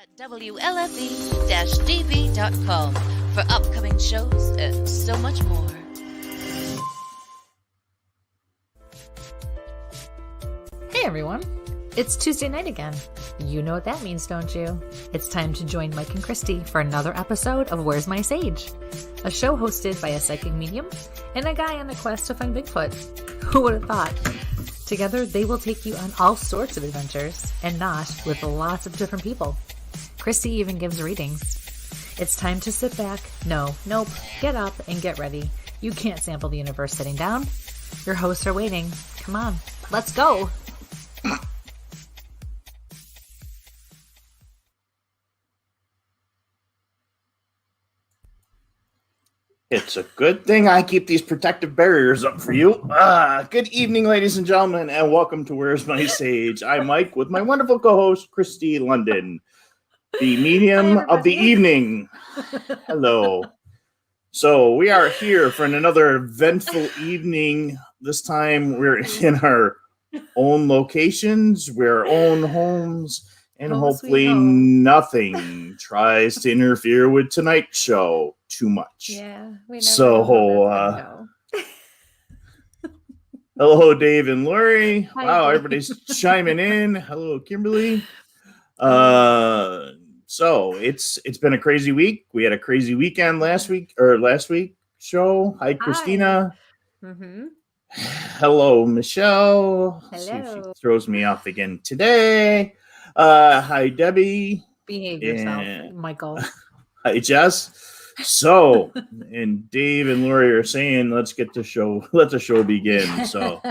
at WLFE-DB.com for upcoming shows and so much more. Hey everyone, it's Tuesday night again. You know what that means, don't you? It's time to join Mike and Kristie for another episode of Where's My Sage? A show hosted by a psychic medium and a guy on a quest to find Bigfoot. Who would have thought? Together, they will take you on all sorts of adventures, and not with lots of different people. Kristie even gives readings. It's time to sit back, get up and get ready. You can't sample the universe sitting down. Your hosts are waiting. Come on, let's go. It's a good thing I keep these protective barriers up for you. Good evening, ladies and gentlemen, and welcome to Where's My Sage? I'm Mike with my wonderful co-host, Kristie London, the medium of the evening. Hello. So we are here for another eventful evening. This time we're in our own locations, we're our own homes, and hopefully nothing tries to interfere with tonight's show too much. Yeah. Hello, Dave and Laurie. Hi, wow, Dave. Everybody's chiming in. Hello, Kimberly. So it's been a crazy week. We had a crazy weekend last week show. Hi, Christina. Mm-hmm. Hello, Michelle. Hello. See if she throws me off again today. Hi, Debbie. Behave yourself, Michael. Hi, Jess. So, and Dave and Laurie are saying, let the show begin. So,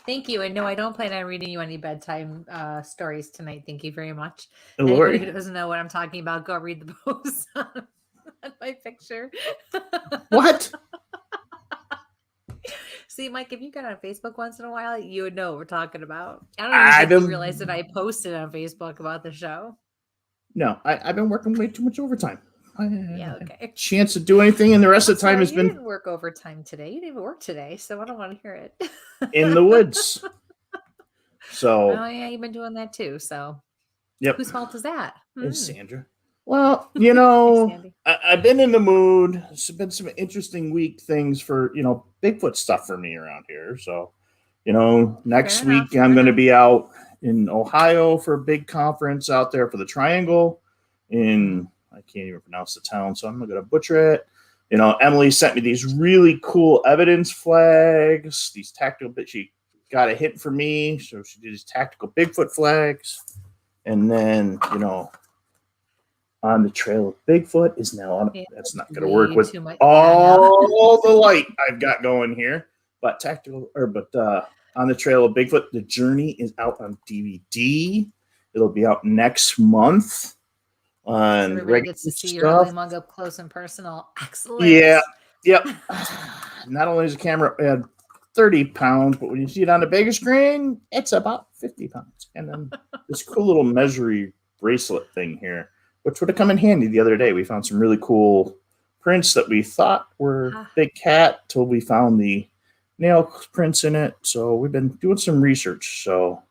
thank you. And no, I don't plan on reading you any bedtime stories tonight. Thank you very much. Laurie, Anybody who doesn't know what I'm talking about, go read the post on my picture. what? See, Mike, if you got on Facebook once in a while, you would know what we're talking about. I don't even realize that I posted on Facebook about the show. No, I've been working way too much overtime. Yeah, okay. Chance to do anything, and the rest of the time has been. You didn't work overtime today. You didn't work today, so I don't want to hear it. In the woods. So. Oh yeah, you've been doing that too. So. Yep. Whose fault is that? It's Sandra. Well, you know, I've been in the mood. It's been some interesting week things for Bigfoot stuff for me around here. So, next week I'm going to be out in Ohio for a big conference out there for the Triangle in. I can't even pronounce the town, so I'm not going to butcher it. Emily sent me these really cool evidence flags, these tactical, but she got a hint for me. So she did these tactical Bigfoot flags. And then, on the trail of Bigfoot is now on. Yeah, that's not going to work with all the light I've got going here. But on the trail of Bigfoot, the journey is out on DVD. It'll be out next month. Everybody gets to see your ugly mug up close and personal. Excellent. Yeah. Yep. Not only is the camera 30 pounds, but when you see it on the bigger screen, it's about 50 pounds. And then this cool little measuring bracelet thing here, which would have come in handy the other day. We found some really cool prints that we thought were big cat till we found the nail prints in it. So we've been doing some research. So.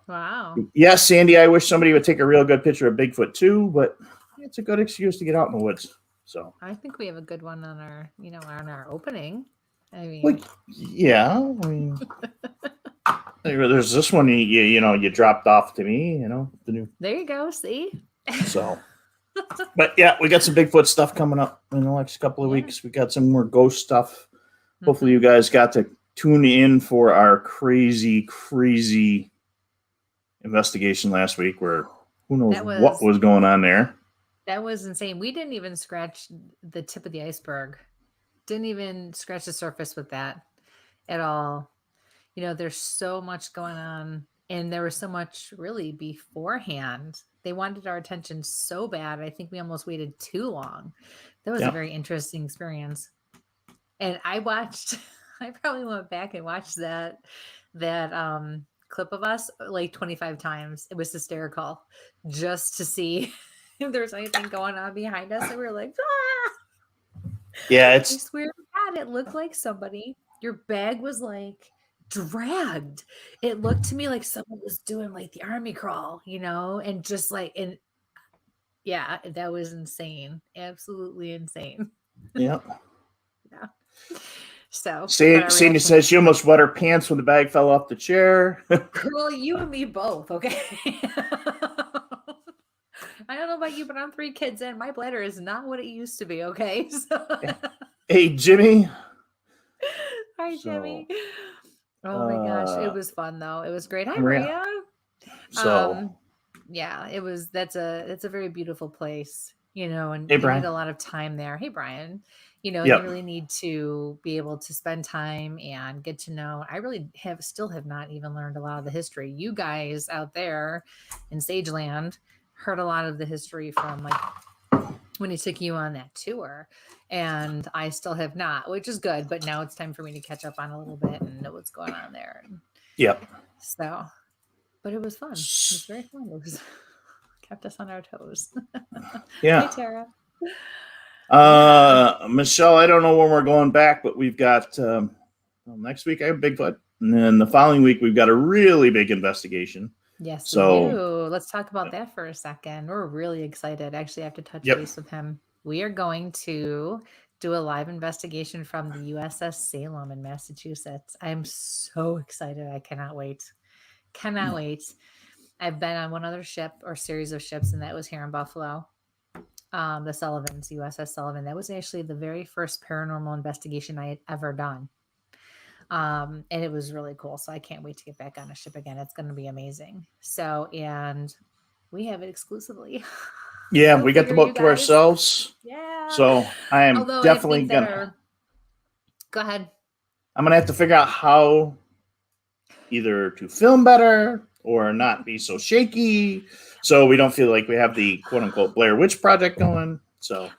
Wow. Yes, Sandy, I wish somebody would take a real good picture of Bigfoot too, but it's a good excuse to get out in the woods. So I think we have a good one on our, on our opening. I mean, there's this one you dropped off to me, the new. There you go. See. So, but yeah, we got some Bigfoot stuff coming up in the next couple of weeks. We got some more ghost stuff. Mm-hmm. Hopefully, you guys got to tune in for our crazy investigation last week where who knows what was going on there. That was insane. We didn't even scratch the tip of the iceberg. Didn't even scratch the surface with that at all. There's so much going on, and there was so much really beforehand. They wanted our attention so bad. I think we almost waited too long. That was a very interesting experience. And I probably went back and watched that clip of us like 25 times. It was hysterical just to see if there's anything going on behind us. And we were like, yeah, I swear to God, it looked like somebody. Your bag was like dragged. It looked to me like someone was doing like the army crawl, and just like, and yeah, that was insane. Absolutely insane. Yeah. Yeah. So, Sandy says she almost wet her pants when the bag fell off the chair. Well, you and me both, okay? I don't know about you, but I'm 3 kids in. My bladder is not what it used to be, okay? So... Hey, Jimmy. Hi, Jimmy. Oh my gosh, it was fun though. It was great. Hi, Maria. Yeah, it was. It's a very beautiful place, and hey, you Brian. need a lot of time there. Hey, Brian. You really need to be able to spend time and get to know. I really still have not even learned a lot of the history. You guys out there in Sageland heard a lot of the history from like when he took you on that tour, and I still have not, which is good. But now it's time for me to catch up on a little bit and know what's going on there. Yep. So, but it was fun. It was very fun. It was kept us on our toes. Yeah. Hey, Tara. Michelle, I don't know when we're going back, but we've got next week I have Bigfoot, and then the following week we've got a really big investigation. Yes, we do. Let's talk about that for a second. We're really excited. Actually, I have to touch base with him. We are going to do a live investigation from the USS Salem in Massachusetts. I'm so excited. I cannot wait. Cannot wait. I've been on one other ship or series of ships, and that was here in Buffalo. The Sullivans, USS Sullivan. That was actually the very first paranormal investigation I had ever done. And it was really cool. So I can't wait to get back on a ship again. It's going to be amazing. So, and we have it exclusively. Yeah, we got the boat to ourselves. Yeah. So I am definitely gonna. Go ahead. I'm gonna have to figure out how either to film better or not be so shaky, so we don't feel like we have the quote unquote Blair Witch Project going. So,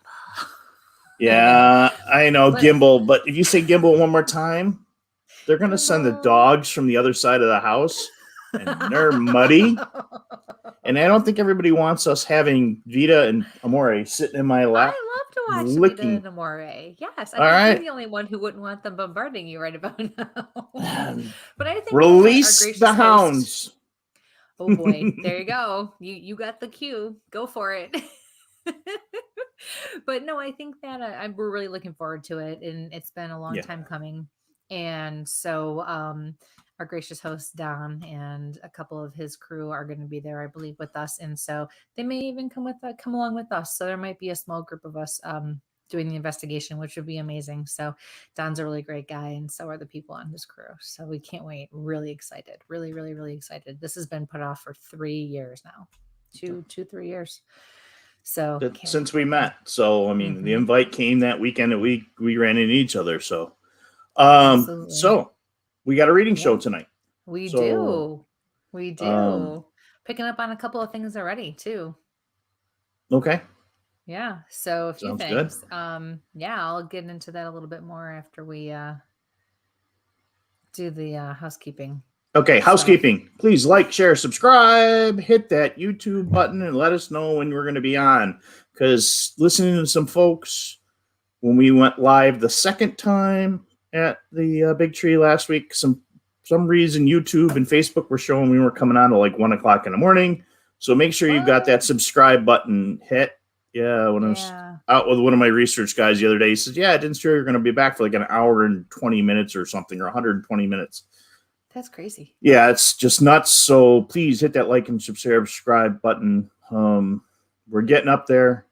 yeah, I know gimbal, but if you say gimbal one more time, they're gonna send the dogs from the other side of the house, and they're muddy. And I don't think everybody wants us having Vita and Amore sitting in my lap. I love to watch Vita and Amore. Yes, I think you're the only one who wouldn't want them bombarding you right about now. But I think release the hounds. Oh boy, there you go. You got the cue. Go for it. But no, I think that we're really looking forward to it, and it's been a long time coming. And so, our gracious host Don and a couple of his crew are going to be there, I believe, with us, and so they may even come along with us. So there might be a small group of us doing the investigation, which would be amazing. So Don's a really great guy, and so are the people on his crew. So we can't wait. Really excited. Really, really, really excited. This has been put off for 3 years now. 3 years. So since we met. So I mean, the invite came that weekend that we ran into each other. So so we got a reading show tonight. We do. Picking up on a couple of things already too. Okay. Yeah. So a few Sounds things. good. Yeah, I'll get into that a little bit more after we do the housekeeping. Okay, housekeeping. Please like, share, subscribe, hit that YouTube button, and let us know when we're going to be on. Because listening to some folks, when we went live the second time at the Big Tree last week, some reason YouTube and Facebook were showing we were coming on to like 1 o'clock in the morning. So make sure you've got that subscribe button hit. Yeah, when I was out with one of my research guys the other day, he said, "Yeah, I didn't sure you're going to be back for like an hour and 20 minutes or something, or 120 minutes." That's crazy. Yeah, it's just nuts. So please hit that like and subscribe button. We're getting up there,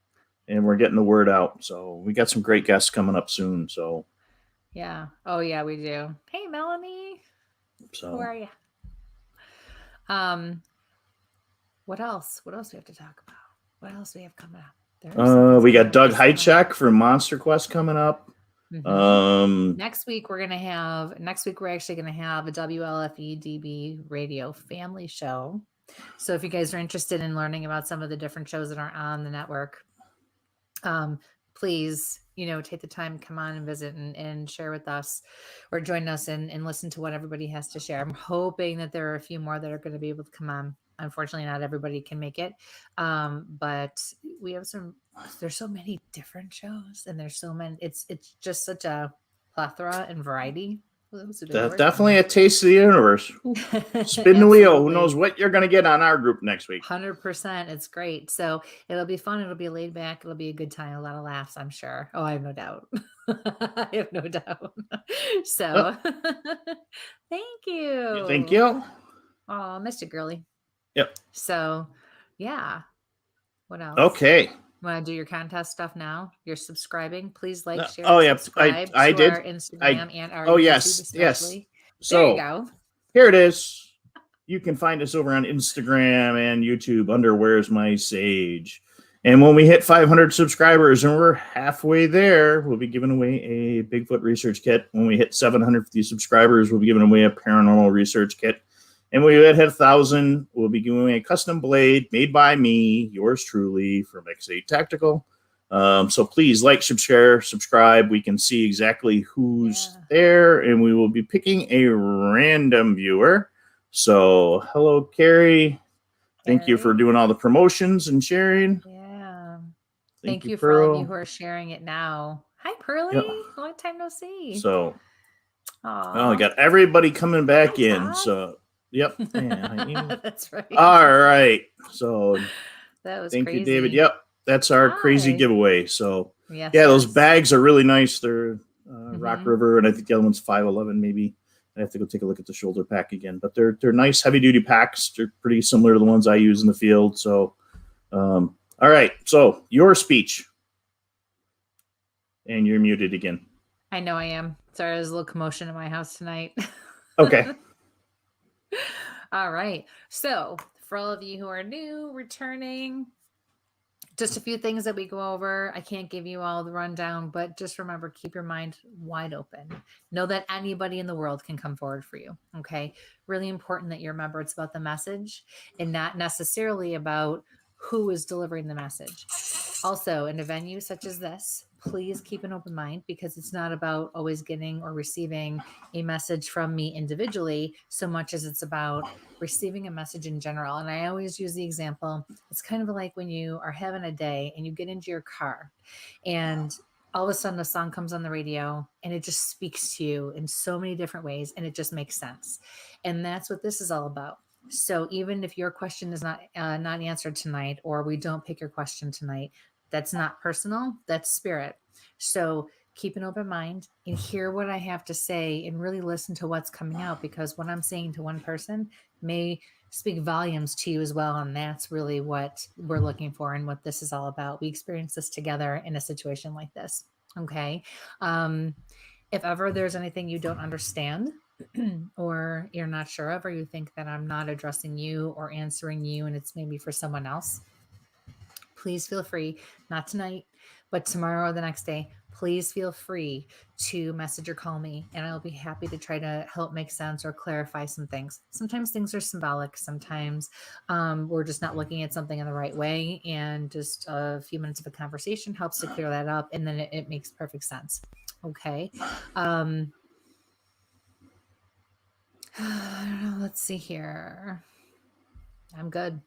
and we're getting the word out. So we got some great guests coming up soon. So yeah. Oh yeah, we do. Hey, Melanie. So who are you? What else? What else do we have to talk about? What else do we have coming up? We got Doug Hychek from Monster Quest coming up. Next week we're actually gonna have a WLFE DB radio family show. So if you guys are interested in learning about some of the different shows that are on the network, please, take the time, come on and visit and share with us or join us and listen to what everybody has to share. I'm hoping that there are a few more that are going to be able to come on. Unfortunately, not everybody can make it. But we have there's so many different shows, and there's so many, it's just such a plethora and variety Those have been working. Definitely a taste of the universe. Spin the wheel. Who knows what you're going to get on our group next week? 100%. It's great. So it'll be fun. It'll be laid back. It'll be a good time. A lot of laughs, I'm sure. Oh, I have no doubt. I have no doubt. So thank you. Thank you. Oh, missed it, girly. Yep. So yeah. What else? Okay. Want to do your contest stuff now? You're subscribing. Please like, share, subscribe I to did. our Instagram and our Oh, YouTube yes. especially. So There you go. here it is. You can find us over on Instagram and YouTube under Where's My Sage. And when we hit 500 subscribers, and we're halfway there, we'll be giving away a Bigfoot research kit. When we hit 750 subscribers, we'll be giving away a paranormal research kit. And when we hit 1,000, we'll be giving away a custom blade made by me, yours truly, from X8 Tactical. So please like, share, subscribe. We can see exactly who's there, and we will be picking a random viewer. So hello, Carrie. Thank you for doing all the promotions and sharing. Yeah. Thank you for all of you who are sharing it now. Hi, Pearly. Yep. Long time no see. So, we got everybody coming back Hi, in. Todd. So, yep. Yeah, that's right. All right. So, that was thank crazy. you, David. Yep. That's our crazy Hi. giveaway. So, Yes, those bags are really nice. They're Rock Mhm. River, and I think the other one's 511 maybe. I have to go take a look at the shoulder pack again, but they're nice heavy duty packs. They're pretty similar to the ones I use in the field. So, all right. So your speech, and you're muted again. I know I am. Sorry, there's a little commotion in my house tonight. Okay. All right. So for all of you who are new, returning, just a few things that we go over. I can't give you all the rundown, but just remember, keep your mind wide open. Know that anybody in the world can come forward for you. Okay. Really important that you remember it's about the message and not necessarily about who is delivering the message. Also, in a venue such as this, please keep an open mind because it's not about always getting or receiving a message from me individually so much as it's about receiving a message in general. And I always use the example, it's kind of like when you are having a day and you get into your car and all of a sudden a song comes on the radio and it just speaks to you in so many different ways and it just makes sense. And that's what this is all about. So even if your question is not answered tonight, or we don't pick your question tonight, that's not personal, that's spirit. So keep an open mind and hear what I have to say and really listen to what's coming out, because what I'm saying to one person may speak volumes to you as well. And that's really what we're looking for and what this is all about. We experience this together in a situation like this. Okay. If ever there's anything you don't understand or you're not sure of, or you think that I'm not addressing you or answering you and it's maybe for someone else, please feel free, not tonight, but tomorrow or the next day, please feel free to message or call me, and I'll be happy to try to help make sense or clarify some things. Sometimes things are symbolic. Sometimes we're just not looking at something in the right way, and just a few minutes of a conversation helps to clear that up, and then it makes perfect sense. Okay. I don't know. Let's see here. I'm good.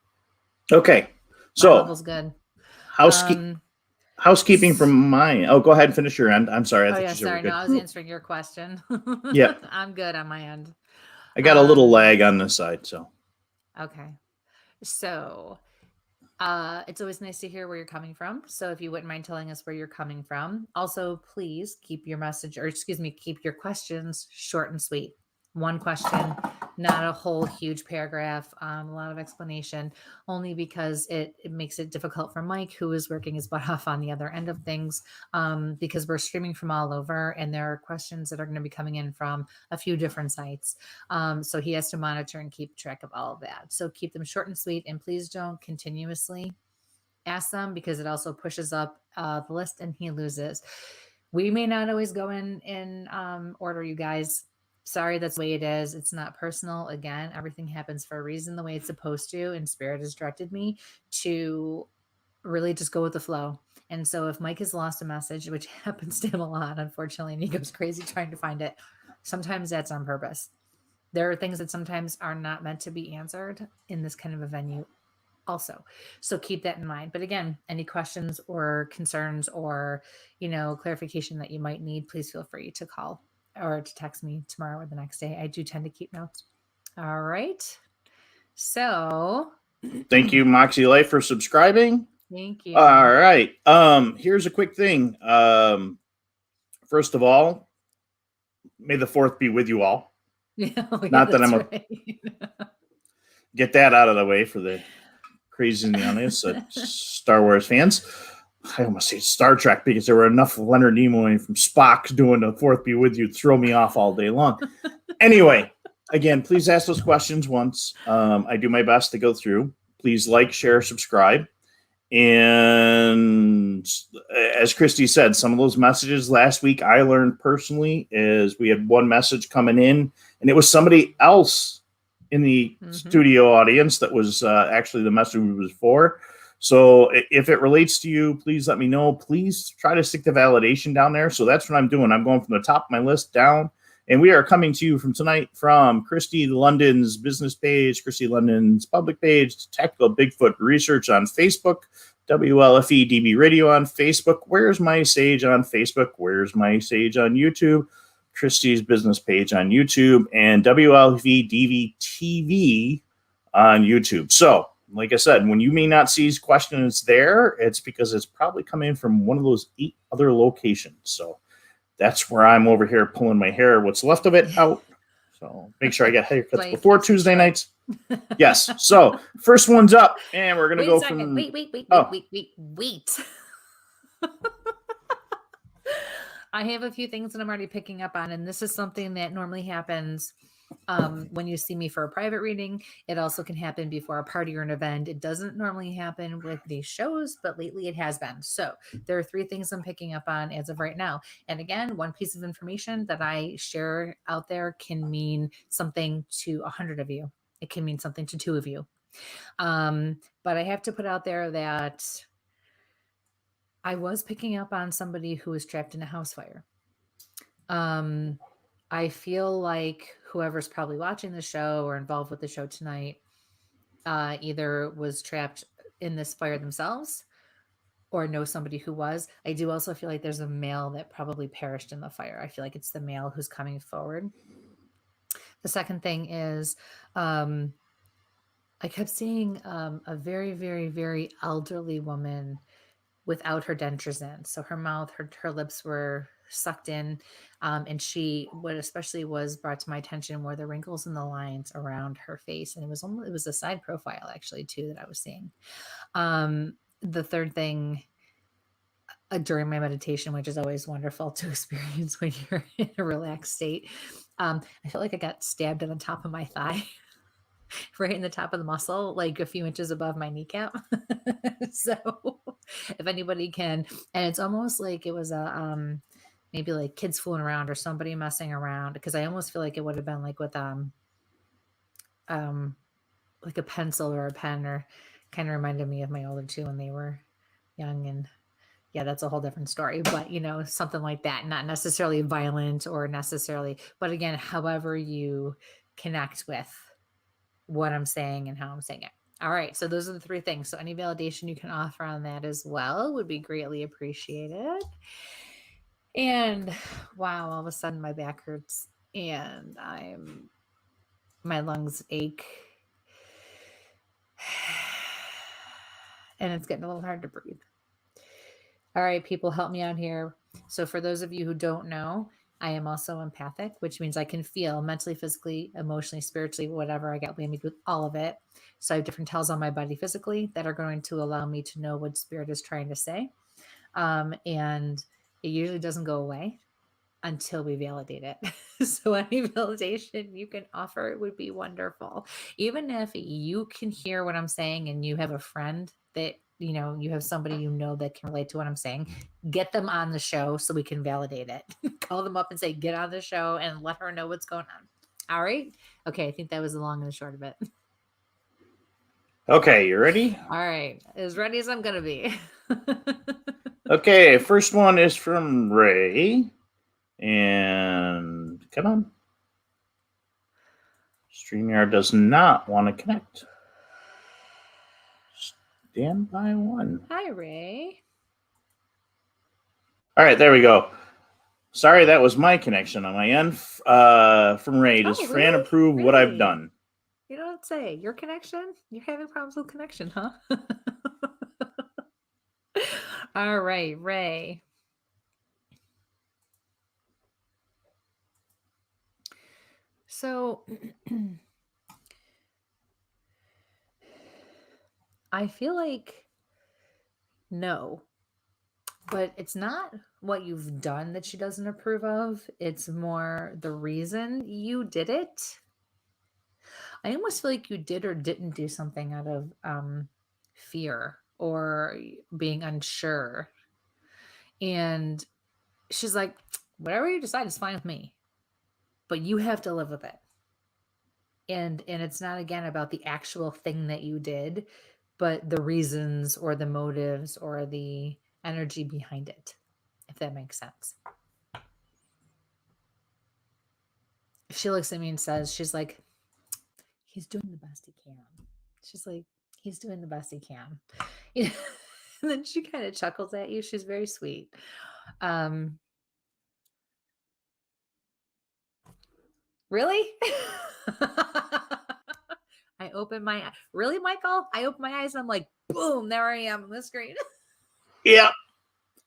Okay. My level's good. Housekeeping from mine. Oh, go ahead and finish your end. I'm sorry. No, I was answering your question. Yeah. I'm good on my end. I got a little lag on this side, so. Okay. So it's always nice to hear where you're coming from. So if you wouldn't mind telling us where you're coming from. Also, please keep your keep your questions short and sweet. One question, not a whole huge paragraph, a lot of explanation, only because it makes it difficult for Mike, who is working his butt off on the other end of things, because we're streaming from all over and there are questions that are going to be coming in from a few different sites. So he has to monitor and keep track of all of that. So keep them short and sweet, and please don't continuously ask them because it also pushes up the list and he loses. We may not always go in order, you guys. Sorry, that's the way it is. It's not personal. Again, everything happens for a reason, the way it's supposed to. And Spirit has directed me to really just go with the flow. And so if Mike has lost a message, which happens to him a lot, unfortunately, and he goes crazy trying to find it, sometimes that's on purpose. There are things that sometimes are not meant to be answered in this kind of a venue also. So keep that in mind. But again, any questions or concerns or, clarification that you might need, please feel free to call or to text me tomorrow or the next day. I do tend to keep notes. All right. So Thank you, Moxie Life, for subscribing. thank you. All right. Here's a quick thing. First of all, may the 4th be with you all. Yeah, Not that I'm right. get that out of the way for the crazy and the honest Star Wars fans. I almost say Star Trek because there were enough Leonard Nimoy from Spock doing the 4th be with you to throw me off all day long. Anyway, again, please ask those questions once. I do my best to go through. Please like, share, subscribe. And as Kristie said, some of those messages last week I learned personally is we had one message coming in, and it was somebody else in the studio audience that was actually the message was for. So if it relates to you, please let me know. Please try to stick the validation down there. So that's what I'm doing. I'm going from the top of my list down. And we are coming to you from tonight from Kristie London's business page, Kristie London's public page, Tactical Bigfoot Research on Facebook, WLFE DB Radio on Facebook, Where's My Sage on Facebook, Where's My Sage on YouTube, Kristie's business page on YouTube, and WLFE DV TV on YouTube. So, like I said, when you may not see questions there, it's because it's probably coming from one of those 8 other locations. So that's where I'm over here pulling my hair, what's left of it out. So make sure I get haircuts before Tuesday nights. Yes. So first one's up, and we're gonna go from. Wait. I have a few things that I'm already picking up on, and this is something that normally happens when you see me for a private reading. It also can happen before a party or an event. It doesn't normally happen with these shows, but lately it has been. So there are 3 things I'm picking up on as of right now. And again, one piece of information that I share out there can mean something to 100 of you. It can mean something to 2 of you. But I have to put out there that I was picking up on somebody who was trapped in a house fire. I feel like whoever's probably watching the show or involved with the show tonight either was trapped in this fire themselves or know somebody who was. I do also feel like there's a male that probably perished in the fire. I feel like it's the male who's coming forward. The second thing is I kept seeing a very, very, very elderly woman without her dentures in. So her mouth, her lips were sucked in. And what especially was brought to my attention were the wrinkles and the lines around her face. And it was a side profile actually too, that I was seeing. The third thing during my meditation, which is always wonderful to experience when you're in a relaxed state. I felt like I got stabbed on the top of my thigh. Right in the top of the muscle, like a few inches above my kneecap. So if anybody can, and it's almost like it was a maybe like kids fooling around or somebody messing around, because I almost feel like it would have been like with like a pencil or a pen, or kind of reminded me of my older 2 when they were young. And yeah, that's a whole different story, but something like that, not necessarily violent or necessarily, but again, however you connect with what I'm saying and how I'm saying it. All right. So those are the 3 things. So any validation you can offer on that as well would be greatly appreciated. And wow, all of a sudden my back hurts and my lungs ache and it's getting a little hard to breathe. All right, people, help me out here. So for those of you who don't know, I am also empathic, which means I can feel mentally, physically, emotionally, spiritually, whatever. I got whammied with all of it. So I have different tells on my body physically that are going to allow me to know what spirit is trying to say. And it usually doesn't go away until we validate it. So any validation you can offer would be wonderful. Even if you can hear what I'm saying and you have a friend that you have somebody that can relate to what I'm saying, get them on the show so we can validate it. Call them up and say, get on the show and let her know what's going on. All right. Okay. I think that was the long and the short of it. Okay. You ready? All right. As ready as I'm going to be. Okay. First one is from Ray. And come on. StreamYard does not want to connect. Stand by one. Hi, Ray. All right, there we go. Sorry, that was my connection on my end. From Ray, does Oh, Fran really? approve what I've Really? done? You don't say. Your connection? You're having problems with connection, huh? All right, Ray. So I feel like no, but it's not what you've done that she doesn't approve of. It's more the reason you did it. I almost feel like you did or didn't do something out of fear or being unsure. And she's like, whatever you decide is fine with me, but you have to live with it. And it's not again about the actual thing that you did, but the reasons or the motives or the energy behind it, if that makes sense. She looks at me and says, she's like, he's doing the best he can. She's like, he's doing the best he can. You know? And then she kind of chuckles at you. She's very sweet. Really? I open my really, Michael? I open my eyes and I'm like, boom, there I am on the screen. Yeah.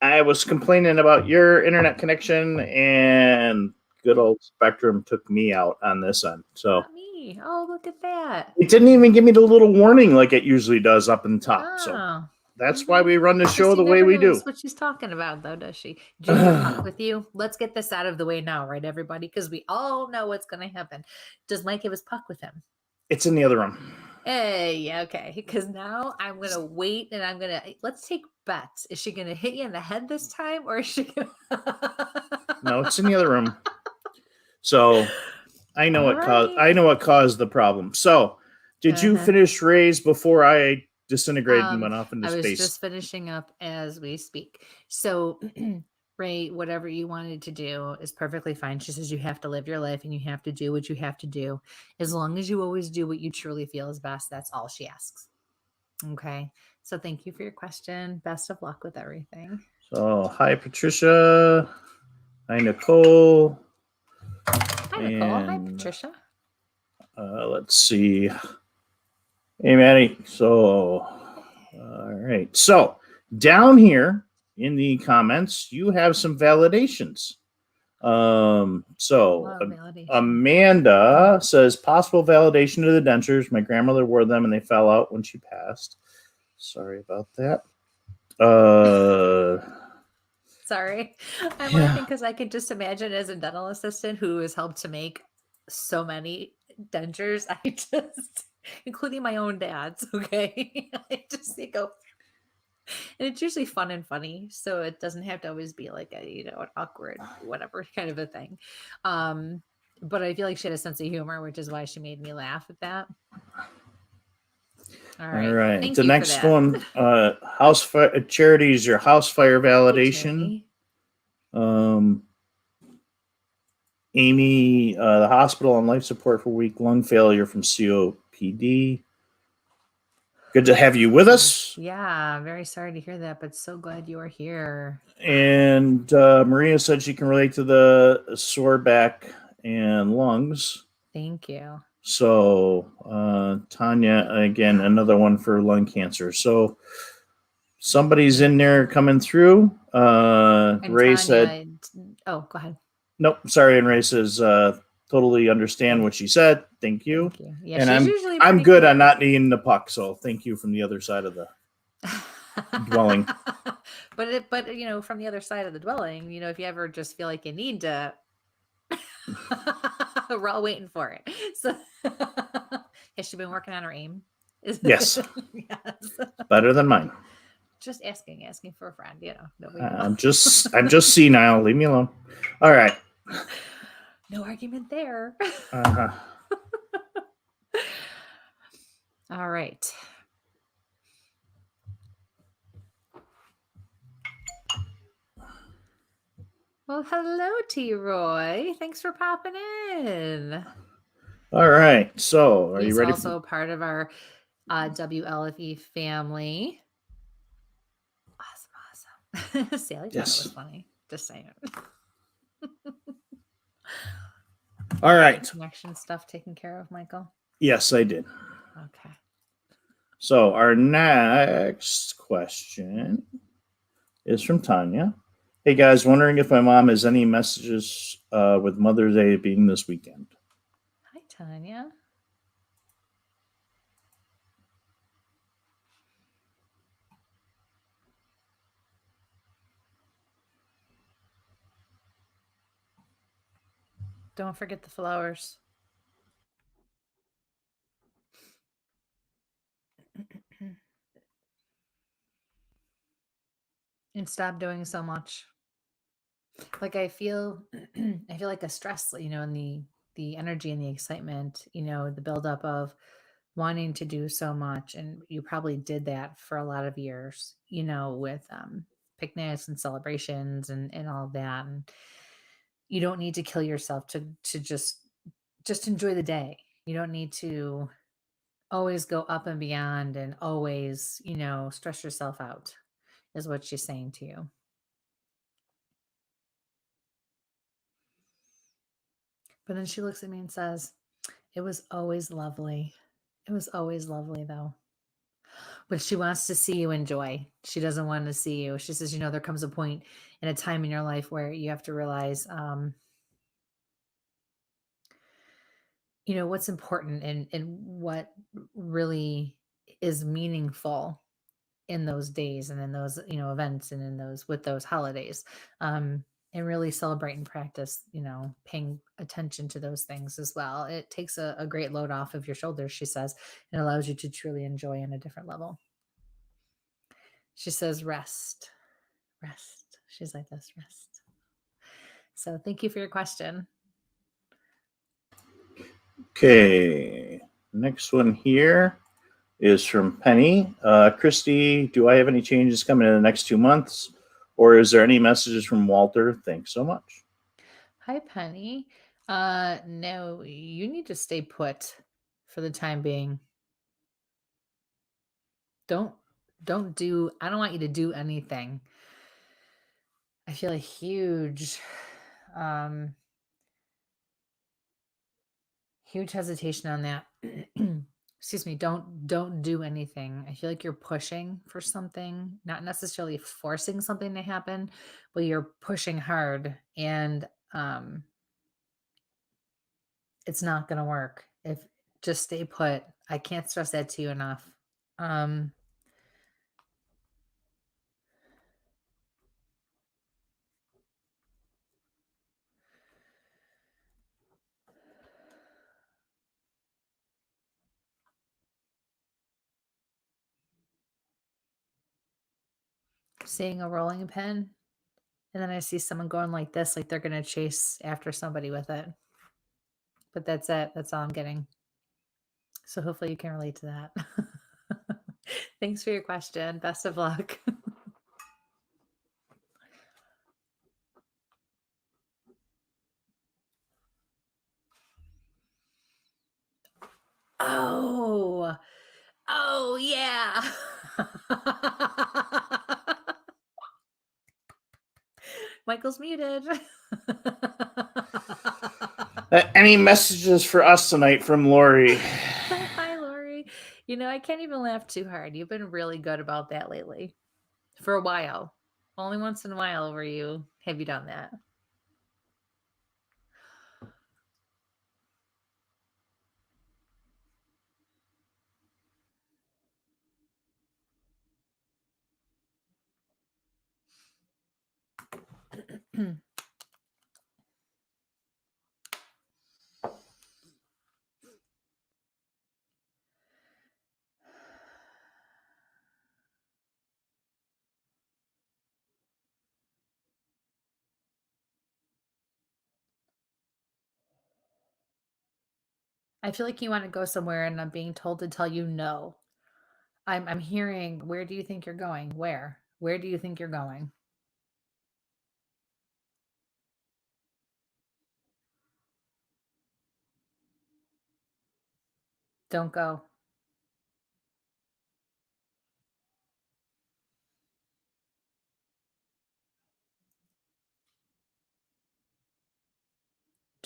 I was complaining about your internet connection, and good old Spectrum took me out on this end. So Not me. Oh, look at that. it didn't even give me the little warning like it usually does up in top. So Oh. that's why we run the show Christy the way never we do. knows what she's talking about, though, does she? Do you have a puck with you? Let's get this out of the way now, right, everybody? Because we all know what's going to happen. Does Mike have his puck with him? It's in the other room. Hey, okay. Because now I'm going to wait and I'm going to, let's take bets. Is she going to hit you in the head this time or is she going to? No, it's in the other room. So I know All I know what caused the problem. So did you finish Ray's before I disintegrated and went off into I was space? just finishing up as we speak. So Ray, whatever you wanted to do is perfectly fine. She says you have to live your life and you have to do what you have to do. As long as you always do what you truly feel is best, that's all she asks. Okay. So thank you for your question. Best of luck with everything. So hi, Patricia. Hi, Nicole. Hi, Nicole. Hi, Patricia. Let's see. Hey, Maddie. So, all right. So down here in the comments, you have some validations. Validation. Amanda says possible validation of the dentures. My grandmother wore them and they fell out when she passed. Sorry about that. Sorry. I'm laughing because I can just imagine as a dental assistant who has helped to make so many dentures. I just, including my own dad's, okay? I just think, oh, and it's usually fun and funny. So it doesn't have to always be like a, an awkward, whatever kind of a thing. But I feel like she had a sense of humor, which is why she made me laugh at that. All right. Thank the next one, house fire charity is your house fire validation. Amy, the hospital on life support for weak lung failure from COPD. Good to have you with us. Yeah, very sorry to hear that, but so glad you are here. And Maria said she can relate to the sore back and lungs. Thank you. So Tanya, again, another one for lung cancer. So somebody's in there coming through. Ray said, oh, go ahead. Nope, sorry. And Ray says, totally understand what she said. Thank you. Thank you. Yeah, and I'm good on not needing the puck. So thank you from the other side of the dwelling. But you know, from the other side of the dwelling, you know, if you ever just feel like you need to, we're all waiting for it. So has she been working on her aim? Yes. Yes. Better than mine. Just asking for a friend, you know. I'm just senile. Leave me alone. All right. No argument there. Uh-huh. All right. Well, hello, T-Roy. Thanks for popping in. All right. So, are you ready? He's also part of our WLFE family. Awesome. Sally thought it was funny. Just saying. All right. Connection stuff taken care of, Michael? Yes, I did. Okay. So our next question is from Tanya. Hey guys, wondering if my mom has any messages with Mother's Day being this weekend. Hi, Tanya. Don't forget the flowers. And stop doing so much. Like I feel I feel like a stress, and the energy and the excitement, the buildup of wanting to do so much. And you probably did that for a lot of years, with picnics and celebrations and all of that. And you don't need to kill yourself to just enjoy the day. You don't need to always go up and beyond and always, stress yourself out, is what she's saying to you. But then she looks at me and says, it was always lovely. It was always lovely, though. But she wants to see you enjoy. She doesn't want to see you. She says, there comes a point in a time in your life where you have to realize, what's important and what really is meaningful in those days and in those, events and in those, with those holidays. And really celebrate and practice, paying attention to those things as well. It takes a great load off of your shoulders, she says, and allows you to truly enjoy on a different level. She says, rest. She's like this, rest. So thank you for your question. Okay. Next one here is from Penny. Kristie, do I have any changes coming in the next 2 months? Or is there any messages from Walter? Thanks so much. Hi, Penny. No, you need to stay put for the time being. I don't want you to do anything. I feel a huge huge hesitation on that. Excuse me. Don't do anything. I feel like you're pushing for something, not necessarily forcing something to happen, but you're pushing hard, and it's not going to work. If just stay put. I can't stress that to you enough. Seeing a rolling pin, and then I see someone going like this, like they're going to chase after somebody with it. But that's it. That's all I'm getting. So hopefully you can relate to that. Thanks for your question. Best of luck. Oh yeah. Michael's muted. Any messages for us tonight from Laurie? Hi, Laurie. I can't even laugh too hard. You've been really good about that lately. For a while. Only once in a while have you done that. I feel like you want to go somewhere and I'm being told to tell you no. I'm hearing, where do you think you're going? Where? Where do you think you're going? Don't go.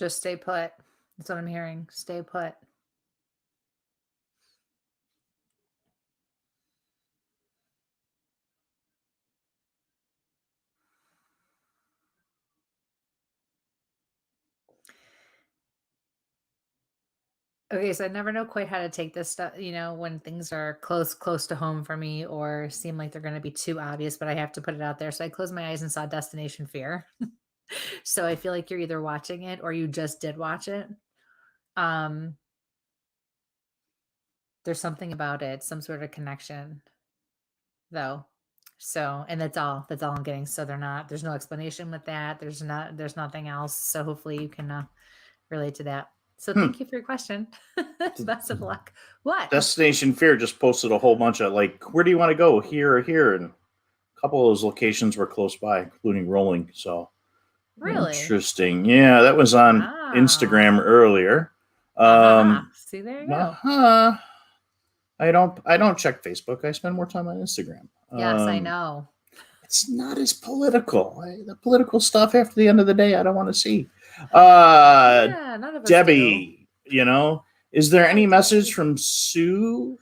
Just stay put. That's what I'm hearing. Stay put. Okay, so I never know quite how to take this stuff, when things are close to home for me or seem like they're going to be too obvious, but I have to put it out there. So I closed my eyes and saw Destination Fear. So I feel like you're either watching it or you just did watch it. There's something about it, some sort of connection, though. So, and that's all I'm getting. So there's no explanation with that. There's nothing else. So hopefully you can relate to that. So thank you for your question. Best of luck. What? Destination Fear just posted a whole bunch of like, where do you want to go? Here or here? And a couple of those locations were close by, including Rolling. So Really? interesting. Yeah, that was on Instagram earlier. See, there you go. I don't check Facebook. I spend more time on Instagram. Yes, I know. It's not as political. The political stuff after the end of the day, I don't want to see. Yeah, none of us Debbie, is there any message from Sue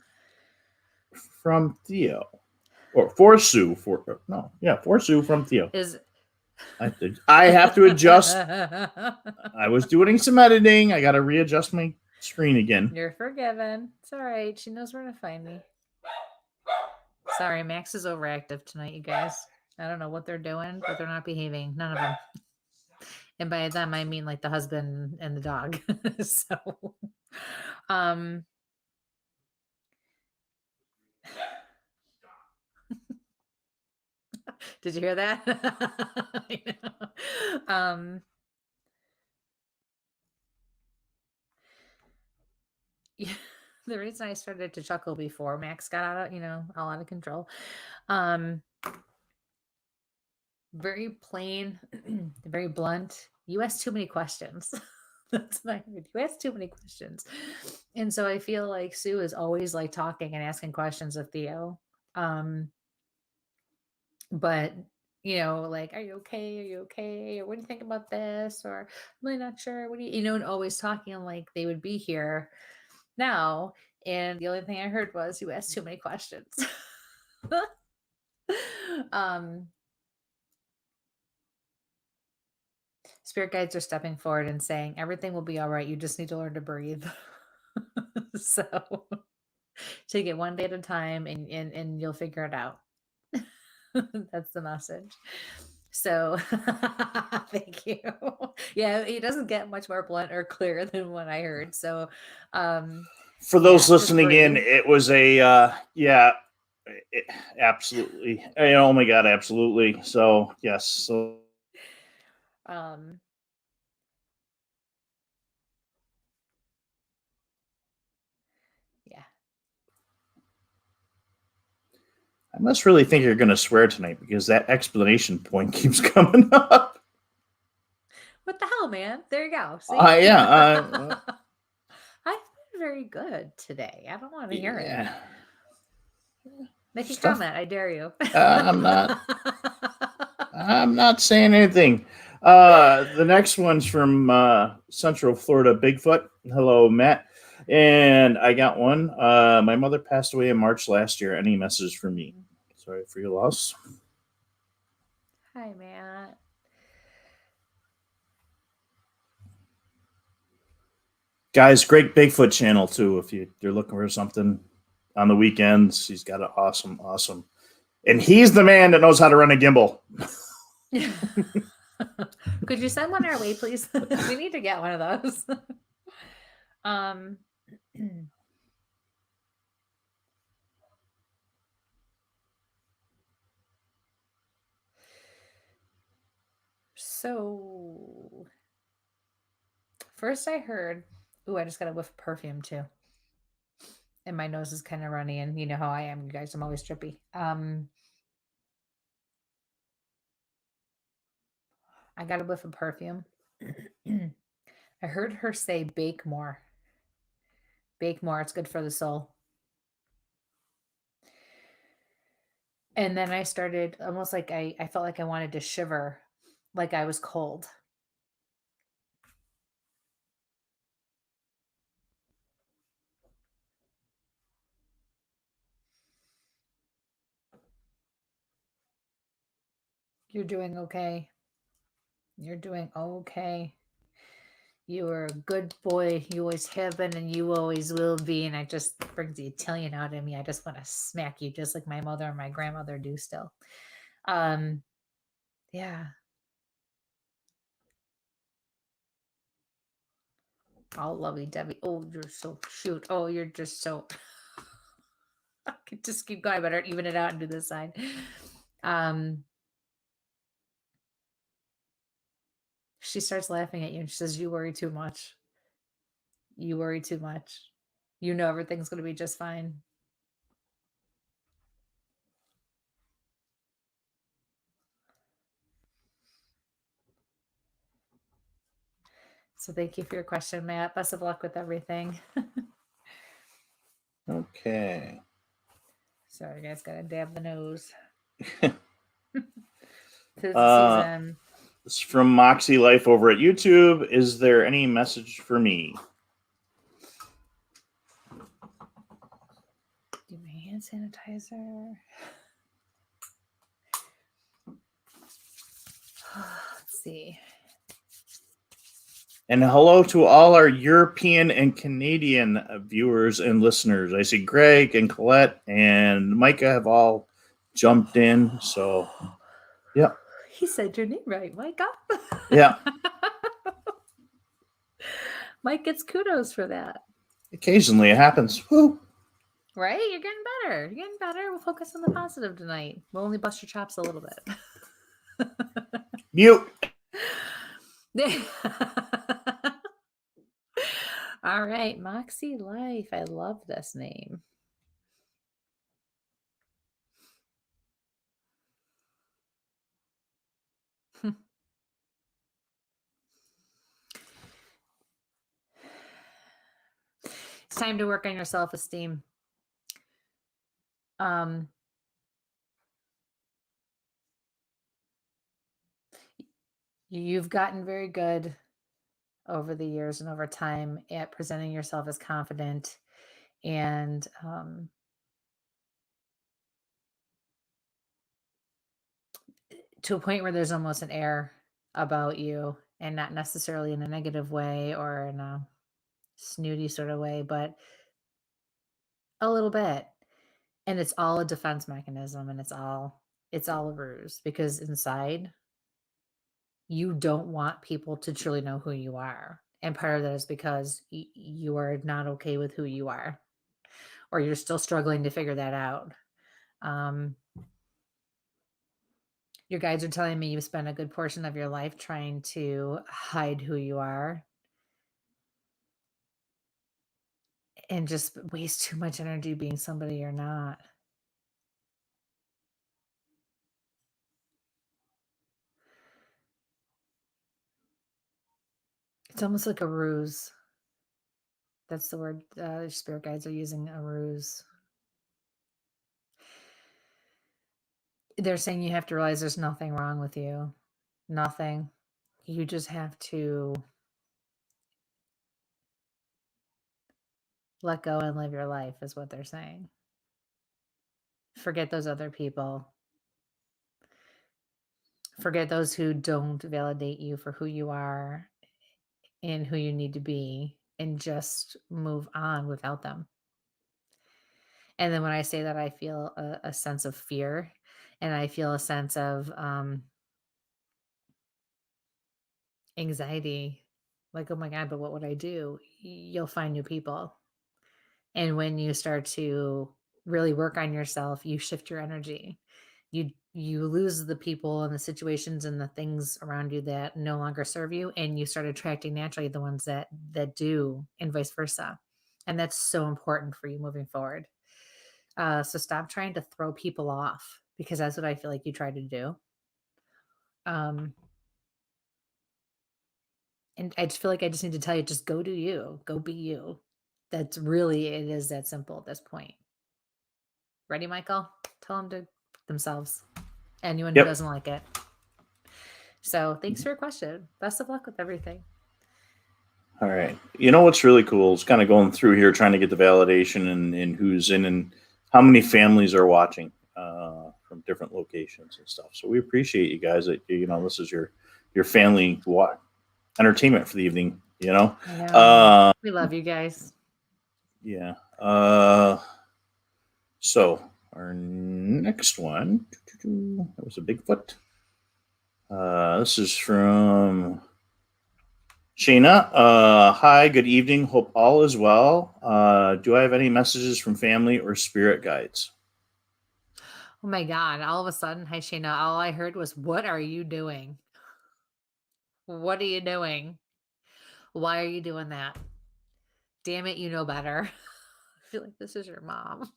from Theo? Or for Sue for Sue from Theo. I have to adjust. I was doing some editing. I got to readjust my screen again. You're forgiven. It's all right. She knows where to find me. Sorry, Max is overactive tonight, you guys. I don't know what they're doing, but they're not behaving. None of them. And by them, I mean like the husband and the dog. So, did you hear that? Yeah, the reason I started to chuckle before Max got all out of control. Very plain, very blunt. You ask too many questions. That's what I heard. You ask too many questions. And so I feel like Sue is always like talking and asking questions of Theo. But like, are you okay? Are you okay? Or what do you think about this? Or I'm really not sure. What do you, and always talking like they would be here now. And the only thing I heard was you asked too many questions. Spirit guides are stepping forward and saying, everything will be all right. You just need to learn to breathe. So take it one day at a time and you'll figure it out. That's the message. So thank you. Yeah, it doesn't get much more blunt or clear than what I heard. So for those listening in, it was a absolutely. Oh my God, absolutely. So yes. So yeah. I must really think you're going to swear tonight because that explanation point keeps coming up. What the hell, man? There you go. See? Yeah. I've been very good today. I don't want to hear it. Make a comment. I dare you. I'm not saying anything. The next one's from Central Florida, Bigfoot. Hello, Matt. And I got one. My mother passed away in March last year. Any message for me? Sorry for your loss. Hi, Matt. Guys, great Bigfoot channel too. If you're looking for something on the weekends, he's got an awesome. And he's the man that knows how to run a gimbal. Could you send one our way, please? We need to get one of those. So first I heard, I just got a whiff of perfume too. And my nose is kind of runny, and you know how I am, you guys. I'm always drippy. I got a whiff of perfume. I heard her say, bake more. Bake more. It's good for the soul. And then I started almost like I felt like I wanted to shiver, like I was cold. You're doing okay. You're doing okay. You are a good boy. You always have been and you always will be. And it just brings the Italian out in me. I just want to smack you just like my mother and my grandmother do still. Yeah. Oh, lovely Debbie. Oh, you're so shoot. Oh, you're just so I could just keep going. I better even it out and do this side. She starts laughing at you and she says, "You worry too much. You worry too much. You know everything's gonna be just fine." So thank you for your question, Matt. Best of luck with everything. Okay. Sorry, guys, gotta dab the nose. Tis the season. It's from Moxie Life over at YouTube. Is there any message for me? Do my hand sanitizer. Let's see. And hello to all our European and Canadian viewers and listeners. I see Greg and Colette and Micah have all jumped in. So, yeah. He said your name right, Micah. Yeah. Mike gets kudos for that. Occasionally it happens. Woo. Right? You're getting better. You're getting better. We'll focus on the positive tonight. We'll only bust your chops a little bit. Mute. All right, Moxie Life. I love this name. It's time to work on your self-esteem. You've gotten very good over the years and over time at presenting yourself as confident and to a point where there's almost an air about you, and not necessarily in a negative way or in a snooty sort of way, but a little bit. And it's all a defense mechanism, and it's all a ruse, because inside you don't want people to truly know who you are. And part of that is because you are not okay with who you are, or you're still struggling to figure that out. Your guides are telling me you spent a good portion of your life trying to hide who you are and just waste too much energy being somebody you're not. It's almost like a ruse. That's the word spirit guides are using, a ruse. They're saying you have to realize there's nothing wrong with you. Nothing. You just have to let go and live your life, is what they're saying. Forget those other people. Forget those who don't validate you for who you are and who you need to be, and just move on without them. And then when I say that, I feel a sense of fear, and I feel a sense of anxiety. Like, oh my God, but what would I do? You'll find new people. And when you start to really work on yourself, you shift your energy. You lose the people and the situations and the things around you that no longer serve you, and you start attracting naturally the ones that do, and vice versa. And that's so important for you moving forward. So stop trying to throw people off, because that's what I feel like you try to do. And I just feel like I just need to tell you, just go do you, go be you. That's really, it is that simple at this point. Ready, Michael? Tell them to themselves. Anyone who doesn't like it. So thanks for your question. Best of luck with everything. All right. You know what's really cool is kind of going through here, trying to get the validation and who's in and how many families are watching. from different locations and stuff. So we appreciate you guys. That this is your family entertainment for the evening. I know. We love you guys. Yeah. So our next one, that was a Bigfoot. This is from Shayna. Hi, good evening. Hope all is well. Do I have any messages from family or spirit guides? Oh my God. All of a sudden, hi Shayna, all I heard was, what are you doing? What are you doing? Why are you doing that? Damn it, you know better. I feel like this is your mom.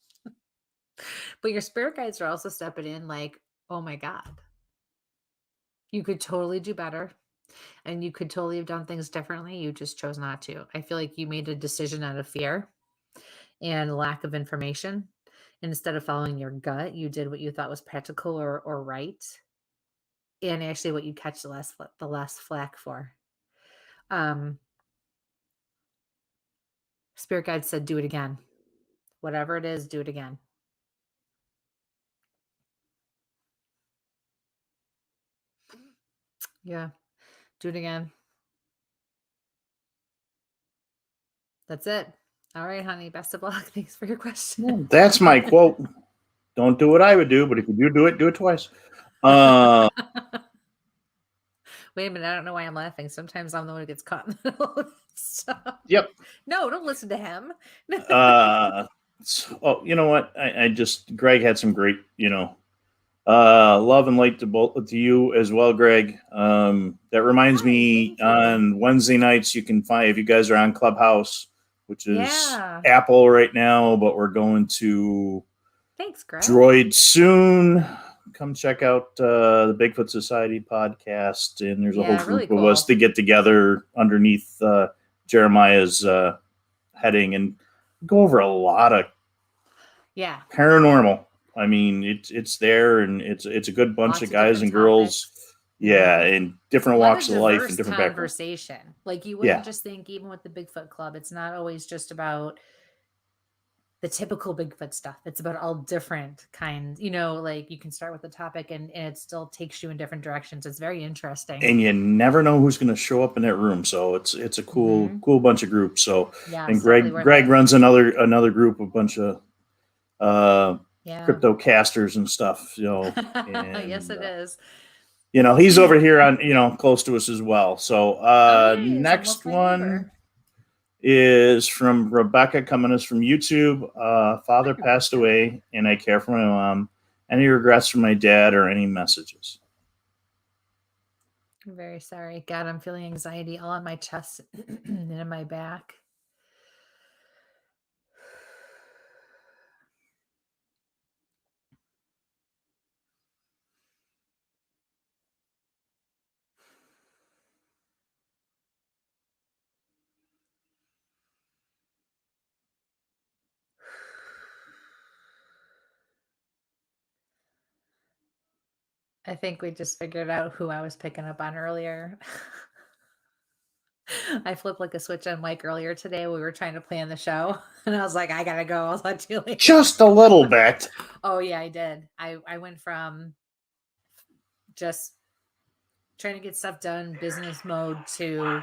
But your spirit guides are also stepping in like, oh my God. You could totally do better. And you could totally have done things differently. You just chose not to. I feel like you made a decision out of fear and lack of information. And instead of following your gut, you did what you thought was practical or right. And actually what you catch the less flack for. Spirit guide said, do it again. Whatever it is, do it again. Yeah. Do it again. That's it. All right, honey. Best of luck. Thanks for your question. Well, that's my quote. Don't do what I would do, but if you do it twice. Wait a minute. I don't know why I'm laughing. Sometimes I'm the one who gets caught in the middle of stuff. Yep. No, don't listen to him. You know what? Greg had some great, love and light to you as well, Greg. That reminds me, on Wednesday nights, you can find, if you guys are on Clubhouse, which is Apple right now, but we're going to Thanks, Greg. Droid soon. Come check out the Bigfoot Society podcast, and there's a whole group of us to get together underneath Jeremiah's heading and go over a lot of paranormal. I mean, it's there, and it's a good bunch of guys and girls. Yeah, in different walks of life and different conversation. Like you wouldn't just think, even with the Bigfoot Club, it's not always just about the typical Bigfoot stuff. It's about all different kinds, like you can start with the topic and it still takes you in different directions. It's very interesting. And you never know who's going to show up in that room. So it's a cool bunch of groups. So, and Greg runs another group, a bunch of crypto casters and stuff, and, yes, it is. He's over here on, close to us as well. So, next one is from Rebecca, coming us from YouTube. Father passed away, and I care for my mom. Any regrets from my dad or any messages? I'm very sorry. God, I'm feeling anxiety all on my chest and in my back. I think we just figured out who I was picking up on earlier. I flipped like a switch on Mike earlier today. We were trying to plan the show, and I was like, I gotta go. I'll talk you later. Just a little bit. Oh yeah, I did. I went from just trying to get stuff done, business mode, to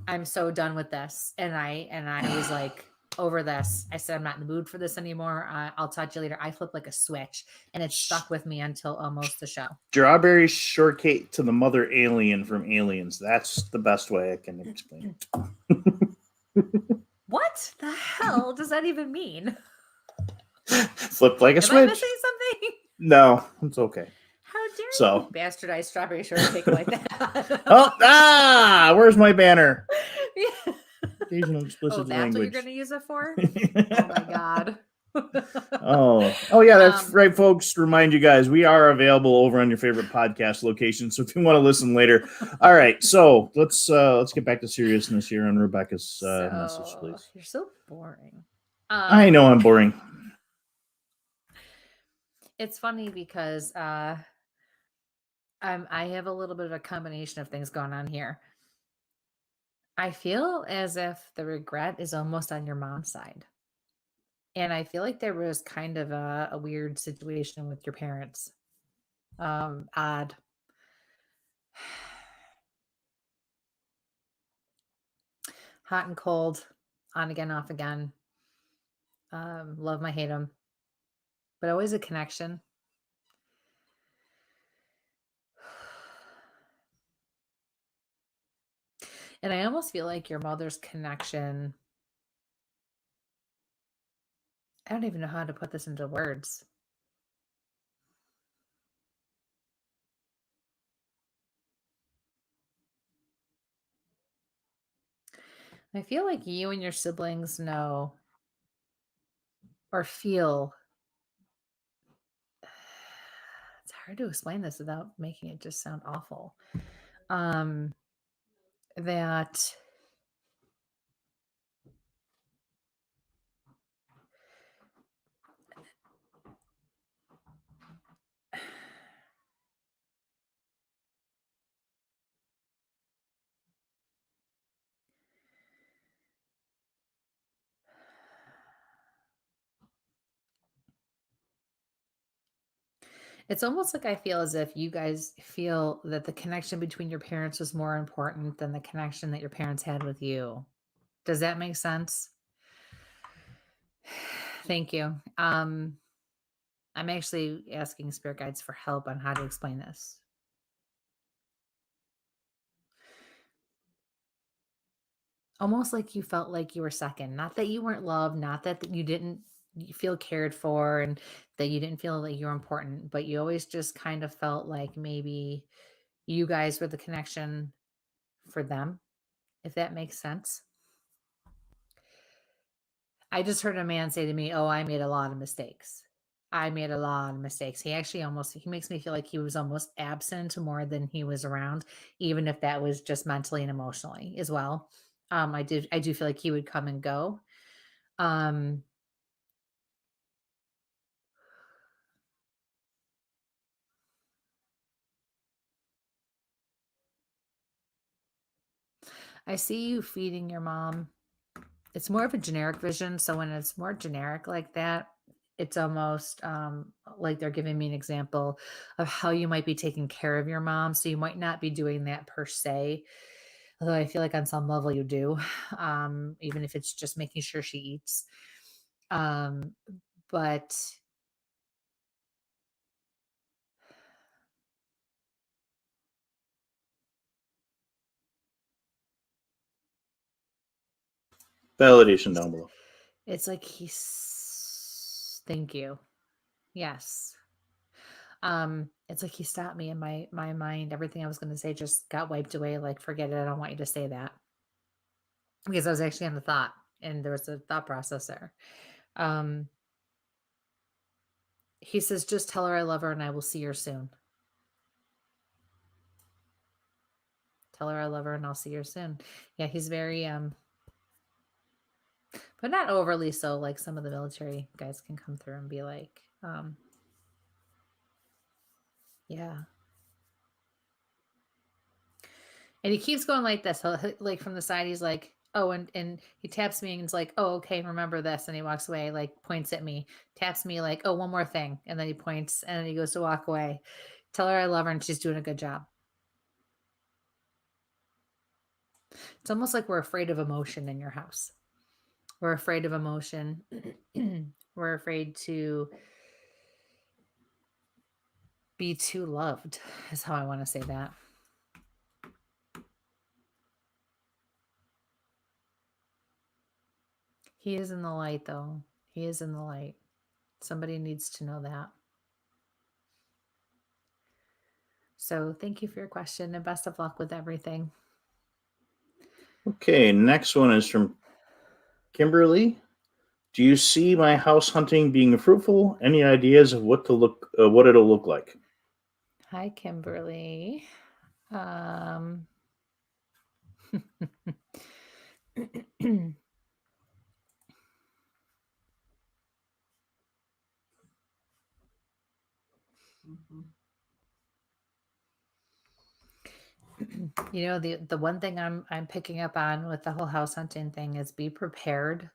I'm so done with this, and I was like, over this. I said, I'm not in the mood for this anymore. I'll talk to you later. I flipped like a switch, and it stuck with me until almost the show. Strawberry shortcake to the mother alien from Aliens. That's the best way I can explain it. What the hell does that even mean? Flipped like a switch. Am I missing something? No, it's okay. How dare you bastardize strawberry shortcake like that? Where's my banner? Yeah. Occasional explicit that's language. What you're going to use it for? Oh my God. Oh yeah, that's right, folks. Remind you guys, we are available over on your favorite podcast location. So if you want to listen later, all right. So let's get back to seriousness here on Rebecca's message, please. You're so boring. I know I'm boring. It's funny because I have a little bit of a combination of things going on here. I feel as if the regret is almost on your mom's side. And I feel like there was kind of a weird situation with your parents. Odd. Hot and cold, on again, off again. Love 'em, I hate them, but always a connection. And I almost feel like your mother's connection, I don't even know how to put this into words. I feel like you and your siblings know or feel, it's hard to explain this without making it just sound awful. That it's almost like I feel as if you guys feel that the connection between your parents was more important than the connection that your parents had with you. Does that make sense? Thank you. I'm actually asking spirit guides for help on how to explain this. Almost like you felt like you were second. Not that you weren't loved, not that you didn't feel cared for and that you didn't feel like you were important, but you always just kind of felt like maybe you guys were the connection for them, if that makes sense. I just heard a man say to me, "Oh, I made a lot of mistakes. I made a lot of mistakes." He makes me feel like he was almost absent more than he was around, even if that was just mentally and emotionally as well. I do feel like he would come and go. Um, I see you feeding your mom. It's more of a generic vision. So when it's more generic like that, it's almost like they're giving me an example of how you might be taking care of your mom. So you might not be doing that per se, although I feel like on some level you do, even if it's just making sure she eats. Um, but Validation down below. it's like thank you. Yes. It's like he stopped me in my mind. Everything I was going to say just got wiped away. Like, forget it. I don't want you to say that, because I was actually on the thought and there was a thought process there. Um, he says, just tell her I love her and I will see her soon. Tell her I love her and I'll see her soon. Yeah, he's very, but not overly so. Like some of the military guys can come through and be like, yeah. And he keeps going like this. Like from the side, he's like, oh, and he taps me and he's like, oh, okay, remember this. And he walks away, like points at me, taps me like, oh, one more thing. And then he points and then he goes to walk away. Tell her I love her and she's doing a good job. It's almost like we're afraid of emotion in your house. We're afraid of emotion. We're afraid to be too loved, is how I want to say that. He is in the light, though. He is in the light. Somebody needs to know that. So thank you for your question and best of luck with everything. Okay, next one is from Kimberly. Do you see my house hunting being fruitful? Any ideas of what it'll look like? Hi, Kimberly. You know, the one thing I'm picking up on with the whole house hunting thing is be prepared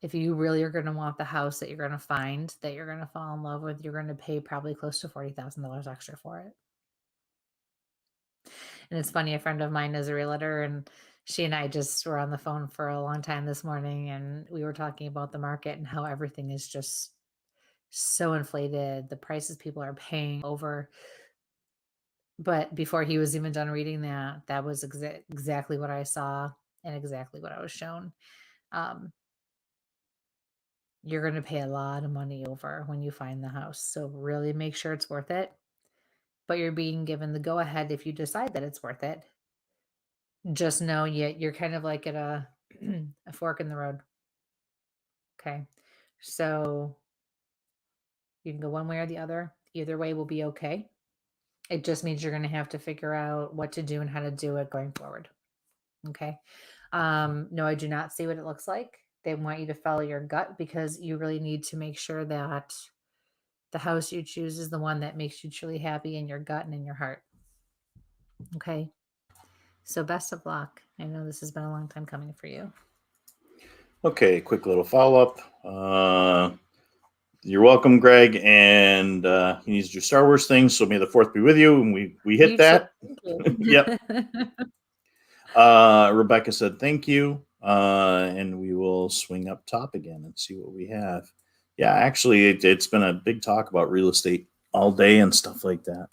if you really are going to want the house that you're going to find, that you're going to fall in love with, you're going to pay probably close to $40,000 extra for it. And it's funny, a friend of mine is a realtor, and she and I just were on the phone for a long time this morning, and we were talking about the market and how everything is just so inflated, the prices people are paying over. But before he was even done reading that, that was exactly what I saw and exactly what I was shown. You're going to pay a lot of money over when you find the house. So really make sure it's worth it. But you're being given the go ahead if you decide that it's worth it. Just know you're kind of like at a fork in the road. Okay. So you can go one way or the other. Either way will be okay. It just means you're going to have to figure out what to do and how to do it going forward. Okay. No, I do not see what it looks like. They want you to follow your gut because you really need to make sure that the house you choose is the one that makes you truly happy in your gut and in your heart. Okay. So best of luck. I know this has been a long time coming for you. Okay, quick little follow-up. You're welcome, Greg, and he needs to do Star Wars things, so may the 4th be with you, and we hit that. Thank you. Yep. Rebecca said thank you, and we will swing up top again and see what we have. Yeah, actually, it's been a big talk about real estate all day and stuff like that.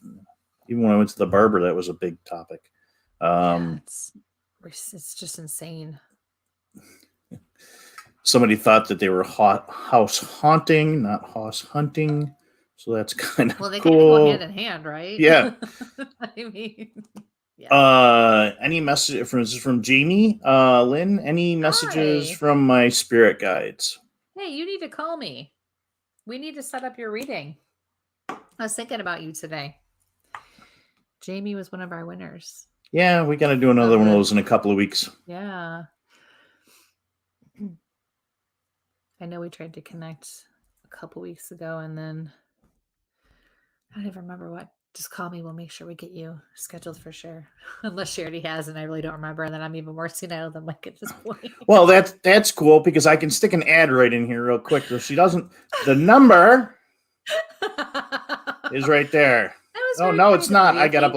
Even when I went to the barber, that was a big topic. Yeah, it's just insane. Somebody thought that they were house haunting, not house hunting. So that's kind of cool. Well, they kind of go hand in hand, right? Yeah. I mean, yeah. Any message from Jamie, Lynn? Any messages Hi. from my spirit guides? Hey, you need to call me. We need to set up your reading. I was thinking about you today. Jamie was one of our winners. Yeah, we got to do another one of those in a couple of weeks. Yeah. I know we tried to connect a couple weeks ago, and then I don't even remember what. Just call me. We'll make sure we get you scheduled for sure. Unless she already has, and I really don't remember, and then I'm even more senile than Mike at this point. Well, that's cool because I can stick an ad right in here real quick. So she doesn't. The number is right there. Oh no, it's not. I gotta.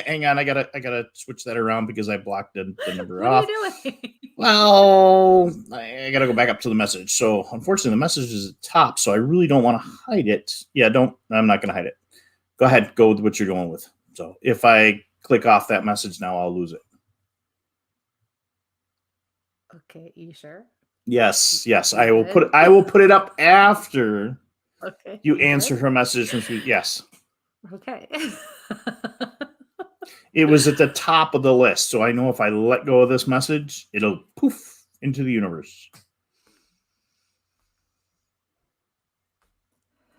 Hang on. I gotta switch that around because I blocked the number off. What are you doing? Well, I gotta go back up to the message. So unfortunately, the message is at the top. So I really don't want to hide it. Yeah, I'm not gonna hide it. Go ahead. Go with what you're going with. So if I click off that message now, I'll lose it. Okay, you sure? Yes. I will put it up after. Okay. You answer her message from Sweet. Yes. Okay. It was at the top of the list, so I know if I let go of this message, it'll poof into the universe.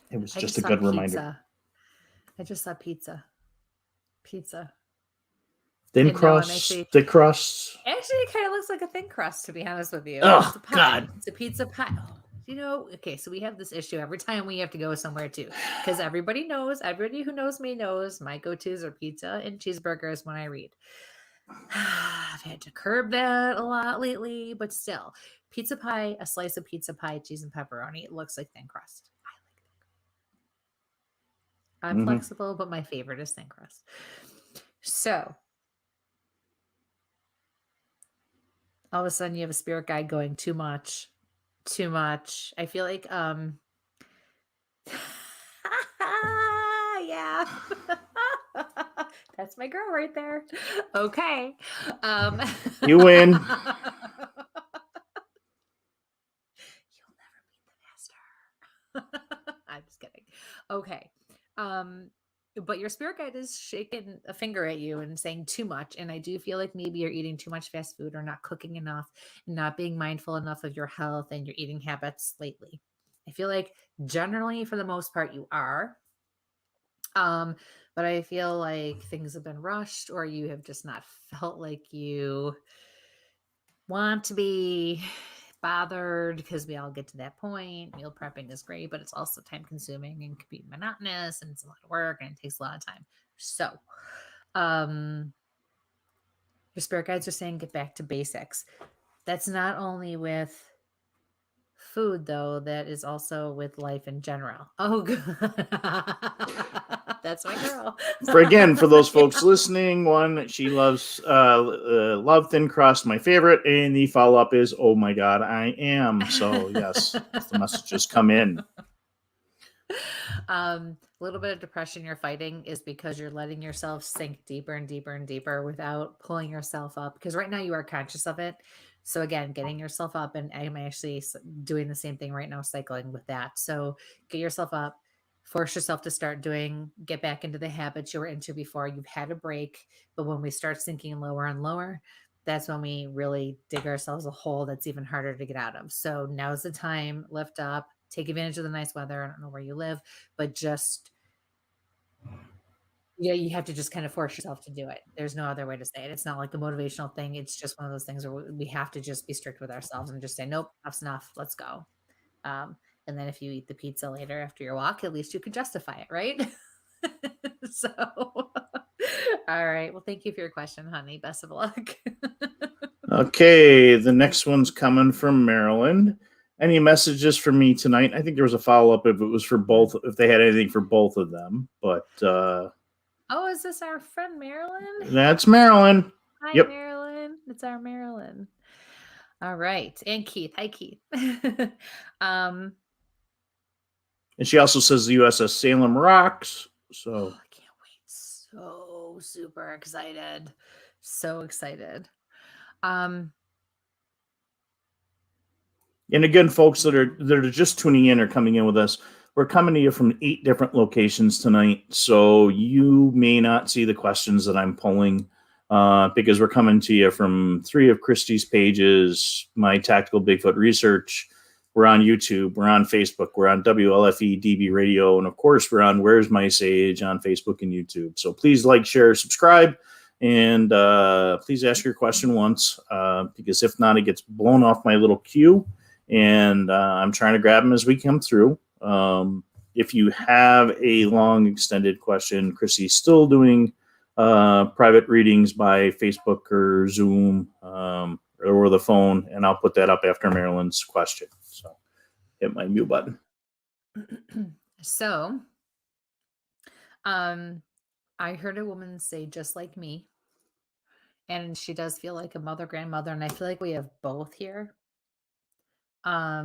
It was just a good reminder. I just saw pizza. Thin crust, thick crust. Actually, it kind of looks like a thin crust, to be honest with you. Oh, it's a pie. God. It's a pizza pie. Okay, so we have this issue every time we have to go somewhere too, because everybody who knows me knows my go-tos are pizza and cheeseburgers when I read. I've had to curb that a lot lately, but still, pizza pie, a slice of pizza pie, cheese and pepperoni. It looks like thin crust. I like that. I'm flexible, but my favorite is thin crust. So all of a sudden you have a spirit guide going too much. I feel like yeah. That's my girl right there. Okay. You win. You'll never beat the master. I'm just kidding. Okay. But your spirit guide is shaking a finger at you and saying too much. And I do feel like maybe you're eating too much fast food or not cooking enough, not being mindful enough of your health and your eating habits lately. I feel like generally, for the most part, you are. But I feel like things have been rushed, or you have just not felt like you want to be bothered, because we all get to that point. Meal prepping is great, but it's also time consuming and can be monotonous, and it's a lot of work and it takes a lot of time. So your spirit guides are saying get back to basics. That's not only with food, though, that is also with life in general. Oh, good. That's my girl. For those folks listening, one, she loves Love Thin Crust, my favorite, and the follow-up is, oh my God, I am. So yes, the messages come in. A little bit of depression you're fighting is because you're letting yourself sink deeper and deeper and deeper without pulling yourself up, because right now you are conscious of it. So again, getting yourself up, and I'm actually doing the same thing right now, cycling with that. So get yourself up, force yourself to get back into the habits you were into before. You've had a break, but when we start sinking lower and lower, that's when we really dig ourselves a hole that's even harder to get out of. So now's the time, lift up, take advantage of the nice weather. I don't know where you live, but just, you have to just kind of force yourself to do it. There's no other way to say it. It's not like a motivational thing. It's just one of those things where we have to just be strict with ourselves and just say, nope, enough's enough. Let's go. And then if you eat the pizza later after your walk, at least you can justify it, right? So, all right. Well, thank you for your question, honey. Best of luck. Okay, the next one's coming from Maryland. Any messages for me tonight? I think there was a follow-up if it was for both, if they had anything for both of them. But oh, is this our friend Marilyn? That's Marilyn. Hi, Yep. Marilyn. It's our Marilyn. All right. And Keith. Hi, Keith. And she also says the USS Salem rocks. So I can't wait. So super excited. So excited. And again, folks that are just tuning in or coming in with us, we're coming to you from 8 different locations tonight. So you may not see the questions that I'm pulling because we're coming to you from 3 of Kristie's pages, my Tactical Bigfoot Research. We're on YouTube. We're on Facebook. We're on WLFE DB Radio. And of course, we're on Where's My Sage on Facebook and YouTube. So please like, share, subscribe. And please ask your question once because if not, it gets blown off my little queue. And I'm trying to grab them as we come through. If you have a long extended question, Kristie's still doing private readings by Facebook or Zoom or the phone, and I'll put that up after Marilyn's question. So hit my mute button. So I heard a woman say, just like me, and she does feel like a mother, grandmother, and I feel like we have both here. A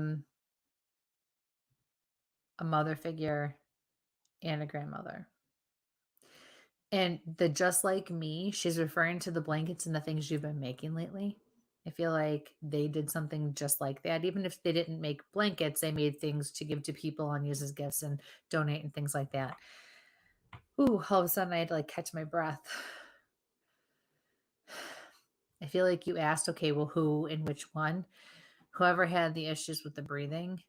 mother figure and a grandmother. And the just like me, she's referring to the blankets and the things you've been making lately. I feel like they did something just like that. Even if they didn't make blankets, they made things to give to people and use as gifts and donate and things like that. Ooh, all of a sudden I had to like catch my breath. I feel like you asked, okay, well, who and which one? Whoever had the issues with the breathing.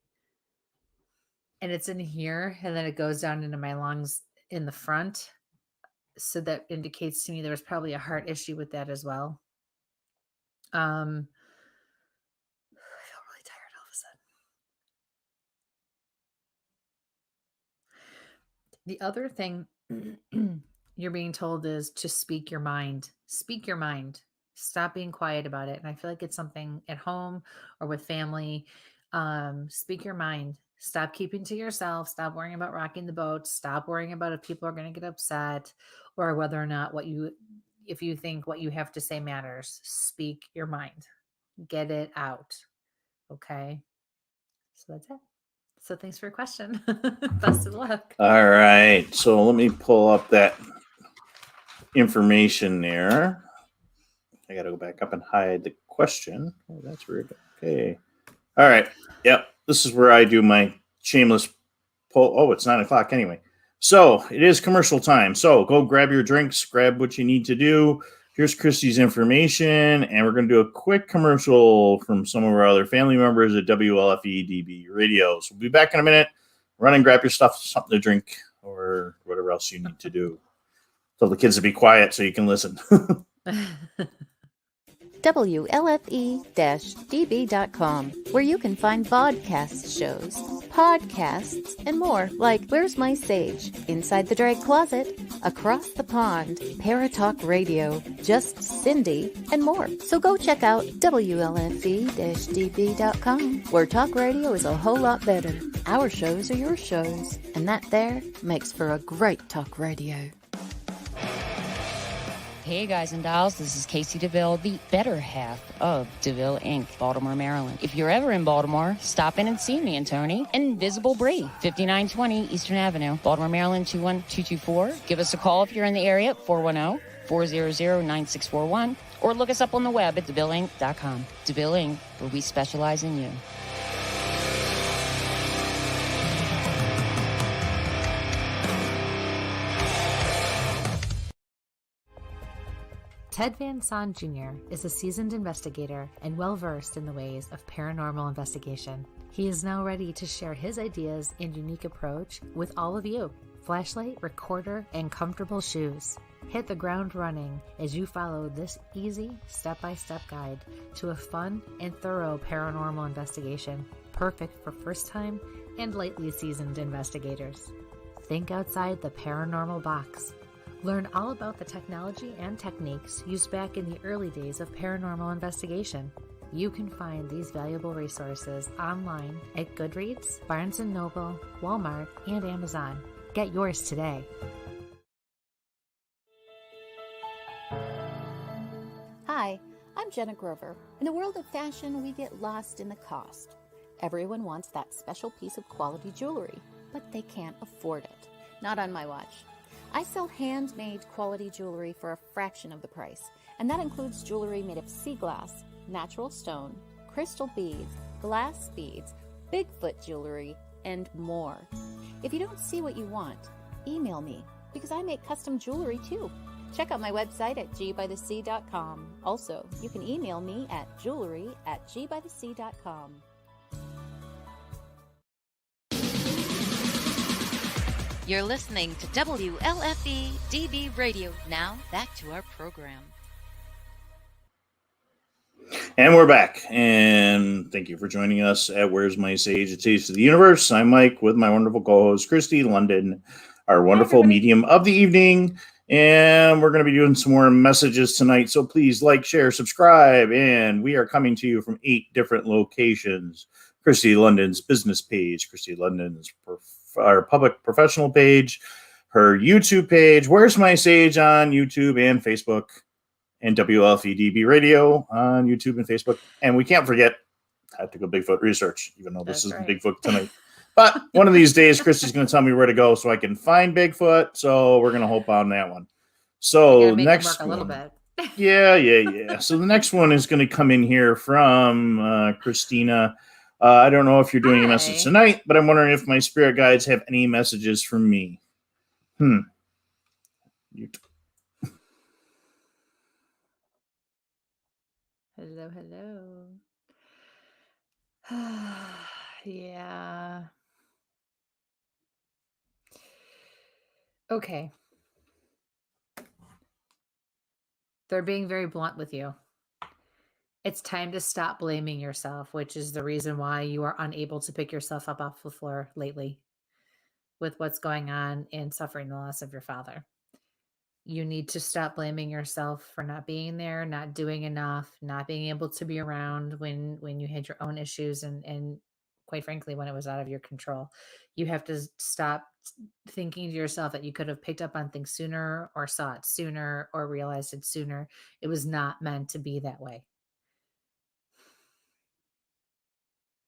And it's in here, and then it goes down into my lungs in the front. So that indicates to me there was probably a heart issue with that as well. I feel really tired all of a sudden. The other thing you're being told is to speak your mind. Speak your mind. Stop being quiet about it. And I feel like it's something at home or with family. Speak your mind. Stop keeping to yourself. Stop worrying about rocking the boat. Stop worrying about if people are going to get upset or whether or not if you think what you have to say matters. Speak your mind. Get it out. Okay. So that's it. So thanks for your question. Best of luck. All right. So let me pull up that information there. I got to go back up and hide the question. Oh, that's weird. Okay. All right. Yep. This is where I do my shameless pull. Oh, it's 9:00 anyway. So it is commercial time. So go grab your drinks, grab what you need to do. Here's Kristie's information, and we're going to do a quick commercial from some of our other family members at WLFE DB Radio. So we'll be back in a minute. Run and grab your stuff, something to drink, or whatever else you need to do. Tell the kids to be quiet so you can listen. WLFE-DB.com, where you can find vodcast shows, podcasts, and more like Where's My Sage, Inside the Drag Closet, Across the Pond, Paratalk Radio, Just Cindy, and more. So go check out WLFE-DB.com, where talk radio is a whole lot better. Our shows are your shows, and that there makes for a great talk radio. Hey guys and dolls, this is Casey DeVille, the better half of DeVille Inc., Baltimore, Maryland. If you're ever in Baltimore, stop in and see me and Tony. Invisible Brie, 5920 Eastern Avenue, Baltimore, Maryland, 21224. Give us a call if you're in the area at 410-400-9641, or look us up on the web at DeVilleInc.com. DeVille Inc., where we specialize in you. Ted Van Son Jr. is a seasoned investigator and well-versed in the ways of paranormal investigation. He is now ready to share his ideas and unique approach with all of you. Flashlight, recorder, and comfortable shoes. Hit the ground running as you follow this easy step-by-step guide to a fun and thorough paranormal investigation, perfect for first-time and lightly seasoned investigators. Think outside the paranormal box. Learn all about the technology and techniques used back in the early days of paranormal investigation. You can find these valuable resources online at Goodreads, Barnes & Noble, Walmart, and Amazon. Get yours today. Hi, I'm Jenna Grover. In the world of fashion, we get lost in the cost. Everyone wants that special piece of quality jewelry, but they can't afford it. Not on my watch. I sell handmade quality jewelry for a fraction of the price, and that includes jewelry made of sea glass, natural stone, crystal beads, glass beads, Bigfoot jewelry, and more. If you don't see what you want, email me, because I make custom jewelry too. Check out my website at gbythesea.com. Also, you can email me at jewelry@gbythesea.com. You're listening to WLFE DB Radio. Now, back to our program. And we're back. And thank you for joining us at Where's My Sage? It Taste of the Universe. I'm Mike with my wonderful co-host, Kristie London, our wonderful medium of the evening. And we're going to be doing some more messages tonight. So please like, share, subscribe. And we are coming to you from 8 different locations. Kristie London's business page, Kristie London's our public professional page, her YouTube page, Where's My Sage on YouTube and Facebook, and WLFEDB Radio on YouTube and Facebook. And we can't forget Tactical Bigfoot Research, even though this isn't Bigfoot tonight. But one of these days, Kristie's going to tell me where to go so I can find Bigfoot. So we're going to hope on that one. So next one. A little bit. Yeah. So the next one is going to come in here from Christina. I don't know if you're doing a message tonight, but I'm wondering if my spirit guides have any messages for me. Hello. Yeah. Okay. They're being very blunt with you. It's time to stop blaming yourself, which is the reason why you are unable to pick yourself up off the floor lately with what's going on and suffering the loss of your father. You need to stop blaming yourself for not being there, not doing enough, not being able to be around when you had your own issues and quite frankly, when it was out of your control. You have to stop thinking to yourself that you could have picked up on things sooner or saw it sooner or realized it sooner. It was not meant to be that way.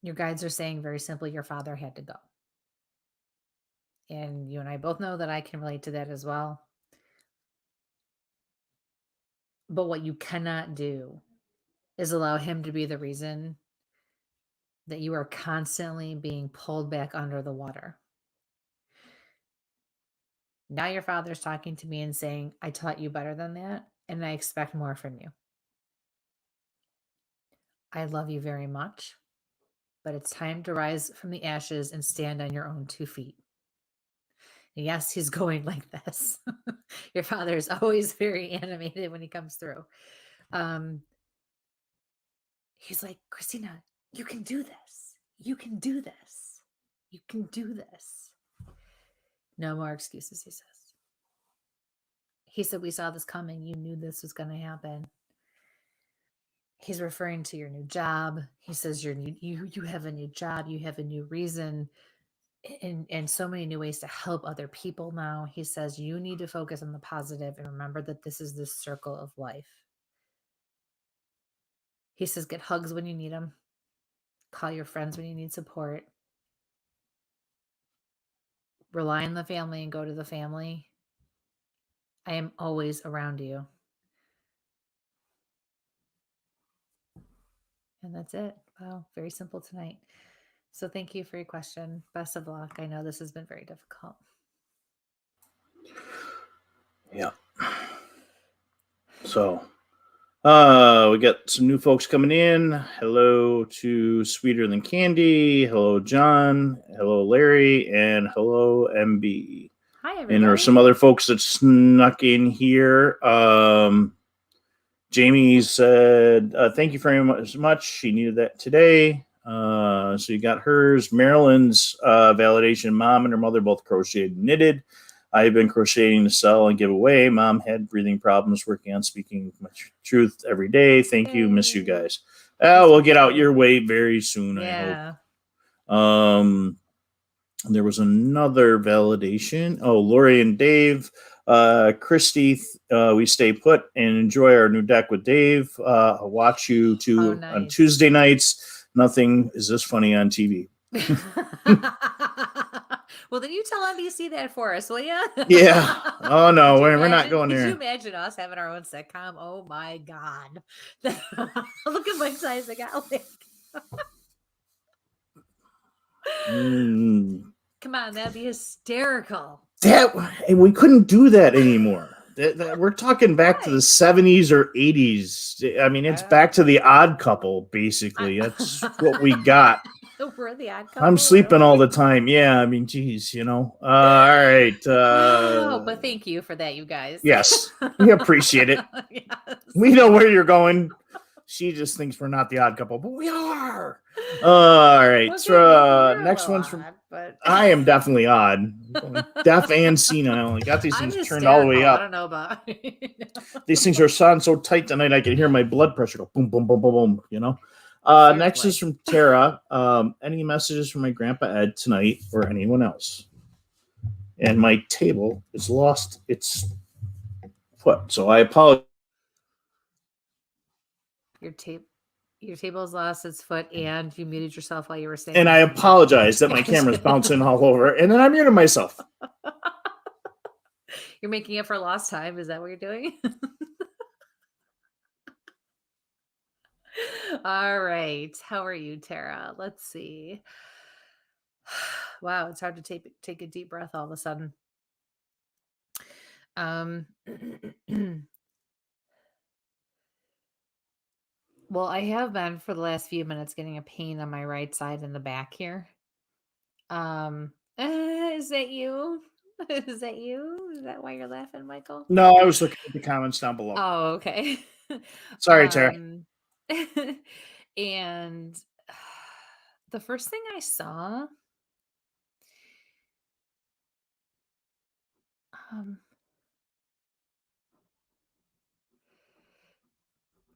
Your guides are saying very simply, your father had to go. And you and I both know that I can relate to that as well. But what you cannot do is allow him to be the reason that you are constantly being pulled back under the water. Now your father's talking to me and saying, I taught you better than that, and I expect more from you. I love you very much, but it's time to rise from the ashes and stand on your own 2 feet. And yes, he's going like this. Your father is always very animated when he comes through. he's like, Christina, you can do this. You can do this. You can do this. No more excuses, he says. He said, we saw this coming. You knew this was going to happen. He's referring to your new job. He says you have a new job. You have a new reason and so many new ways to help other people now. He says you need to focus on the positive and remember that this is the circle of life. He says get hugs when you need them. Call your friends when you need support. Rely on the family and go to the family. I am always around you. And that's it. Wow, very simple tonight. So thank you for your question. Best of luck. I know this has been very difficult. Yeah. So, we got some new folks coming in. Hello to Sweeter Than Candy. Hello, John. Hello, Larry. And hello, MB. Hi, everybody. And there are some other folks that snuck in here. Jamie said, thank you very much. She needed that today. So you got hers. Marilyn's validation. Mom and her mother both crocheted and knitted. I've been crocheting to sell and give away. Mom had breathing problems, working on speaking my truth every day. Thank you. Miss you guys. We'll get out your way very soon, I hope. There was another validation. Oh, Laurie and Dave. Kristie, we stay put and enjoy our new deck with Dave. I'll watch you too on Tuesday nights. Nothing is this funny on TV. Well, then you tell NBC that for us, will you? Yeah. Oh, no, we're not going there. Could you imagine us having our own sitcom? Oh, my God. Look at Mike's eyes. I got like... Come on, that'd be hysterical. We couldn't do that anymore. We're talking back to the 70s or 80s. I mean, it's back to the Odd Couple, basically. That's what we got. We're the Odd Couple. I'm sleeping all the time. Yeah, I mean, geez, you know. All right. But thank you for that, you guys. Yes, we appreciate it. Yes. We know where you're going. She just thinks we're not the Odd Couple, but we are. All right. So, next one's from... But... I am definitely odd. Deaf and senile. I got these things turned all the way up. I don't know about These things are sounding so tight tonight I can hear my blood pressure go boom, boom, boom, boom, boom, you know? Next is from Tara. Any messages from my grandpa Ed tonight or anyone else? And my table is lost its foot, so I apologize. Your table's lost its foot, and you muted yourself while you were saying. And I apologize that my camera's bouncing all over, and then I muted myself. You're making up for lost time. Is that what you're doing? All right. How are you, Tara? Let's see. Wow, it's hard to take a deep breath all of a sudden. Well, I have been for the last few minutes getting a pain on my right side in the back here. Is that you? Is that you? Is that why you're laughing, Michael? No, I was looking at the comments down below. Oh, okay. Sorry, Tara. And the first thing I saw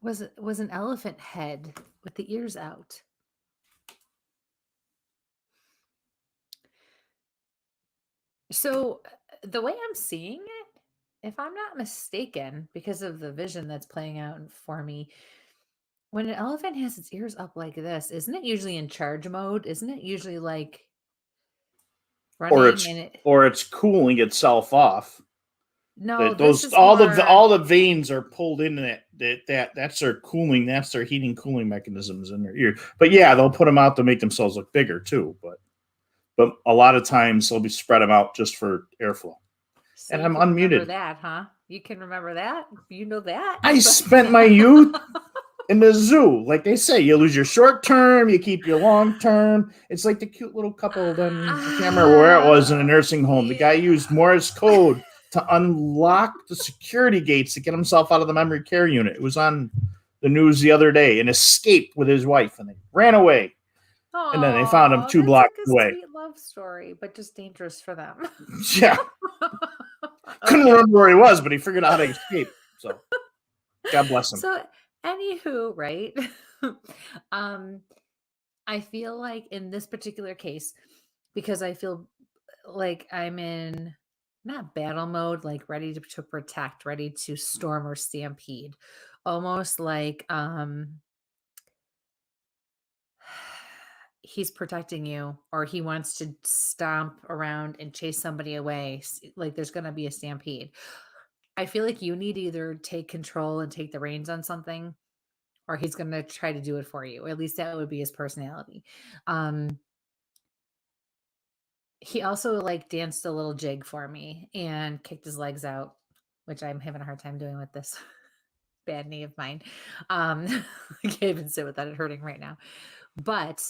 was an elephant head with the ears out. So the way I'm seeing it, if I'm not mistaken, because of the vision that's playing out for me, when an elephant has its ears up like this, isn't it usually in charge mode? Isn't it usually like running? Or it's cooling itself off. No, all the veins are pulled into that's their cooling, that's their heating cooling mechanisms in their ear. But yeah, they'll put them out to make themselves look bigger too. But a lot of times they'll be spread them out just for airflow. So and I'm unmuted. Remember that, huh? You can remember that? You know that? I spent my youth in the zoo. Like they say, you lose your short term, you keep your long term. It's like the cute little couple. Then I can't remember where it was in a nursing home. The guy used Morse code to unlock the security gates to get himself out of the memory care unit. It was on the news the other day and escaped with his wife, and they ran away. And then they found him 2 blocks that's away. Like a sweet love story, but just dangerous for them. Yeah. Couldn't remember where he was, but he figured out how to escape. So God bless him. So, anywho, right? I feel like in this particular case, because I feel like I'm in not battle mode, like ready to protect, ready to storm or stampede, almost like he's protecting you, or he wants to stomp around and chase somebody away. Like there's going to be a stampede. I feel like you need to either take control and take the reins on something, or he's going to try to do it for you. At least that would be his personality. He also like danced a little jig for me and kicked his legs out, which I'm having a hard time doing with this bad knee of mine. I can't even sit without it hurting right now. But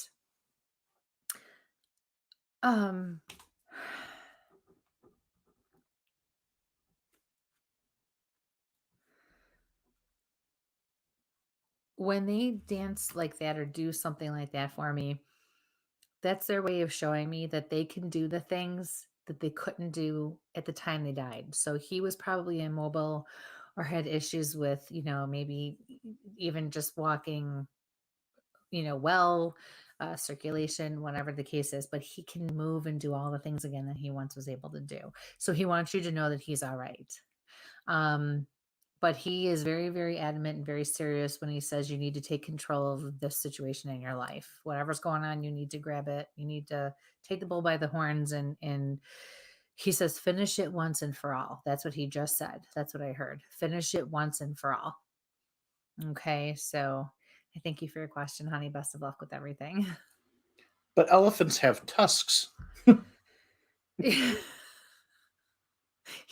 when they dance like that or do something like that for me, that's their way of showing me that they can do the things that they couldn't do at the time they died. So he was probably immobile or had issues with, maybe even just walking, circulation, whatever the case is, but he can move and do all the things again that he once was able to do. So he wants you to know that he's all right. But he is very, very adamant and very serious when he says you need to take control of this situation in your life. Whatever's going on, you need to grab it. You need to take the bull by the horns. And he says, finish it once and for all. That's what he just said. That's what I heard. Finish it once and for all. Okay. So I thank you for your question, honey. Best of luck with everything. But elephants have tusks.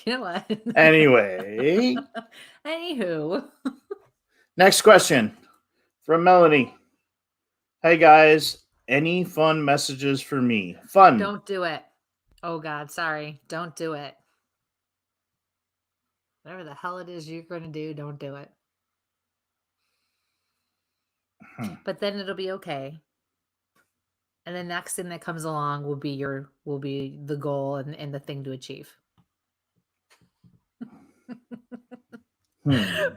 You know what? Anyway. Anywho. Next question from Melanie. Hey guys, any fun messages for me? Fun. Don't do it. Oh God, sorry. Don't do it. Whatever the hell it is you're going to do, don't do it. But then it'll be okay. And the next thing that comes along will be the goal and the thing to achieve.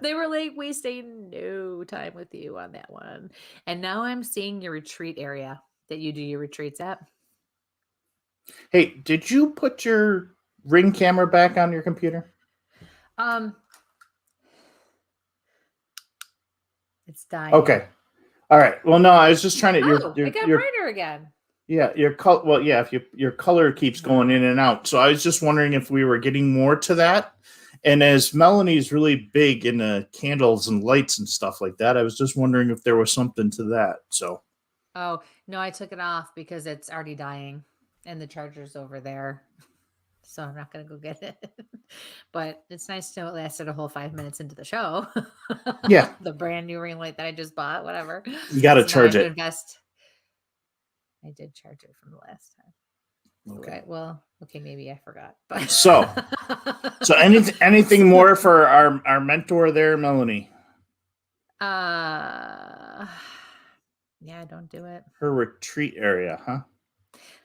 They were like wasting no time with you on that one. And now I'm seeing your retreat area that you do your retreats at. Hey, did you put your Ring camera back on your computer? It's dying. Okay. All right. Well, no, I was just trying to. It got brighter again. Yeah, your color. Well, yeah, if your color keeps going in and out, so I was just wondering if we were getting more to that. And as Melanie's really big into candles and lights and stuff like that, I was just wondering if there was something to that. So. Oh no, I took it off because it's already dying, and the charger's over there. So I'm not going to go get it. But it's nice to know it lasted a whole 5 minutes into the show. Yeah. The brand new ring light that I just bought, whatever. You got to charge it. I did charge it from the last time. Okay. Okay, maybe I forgot. But So anything more for our mentor there, Melanie? Yeah, don't do it. Her retreat area, huh?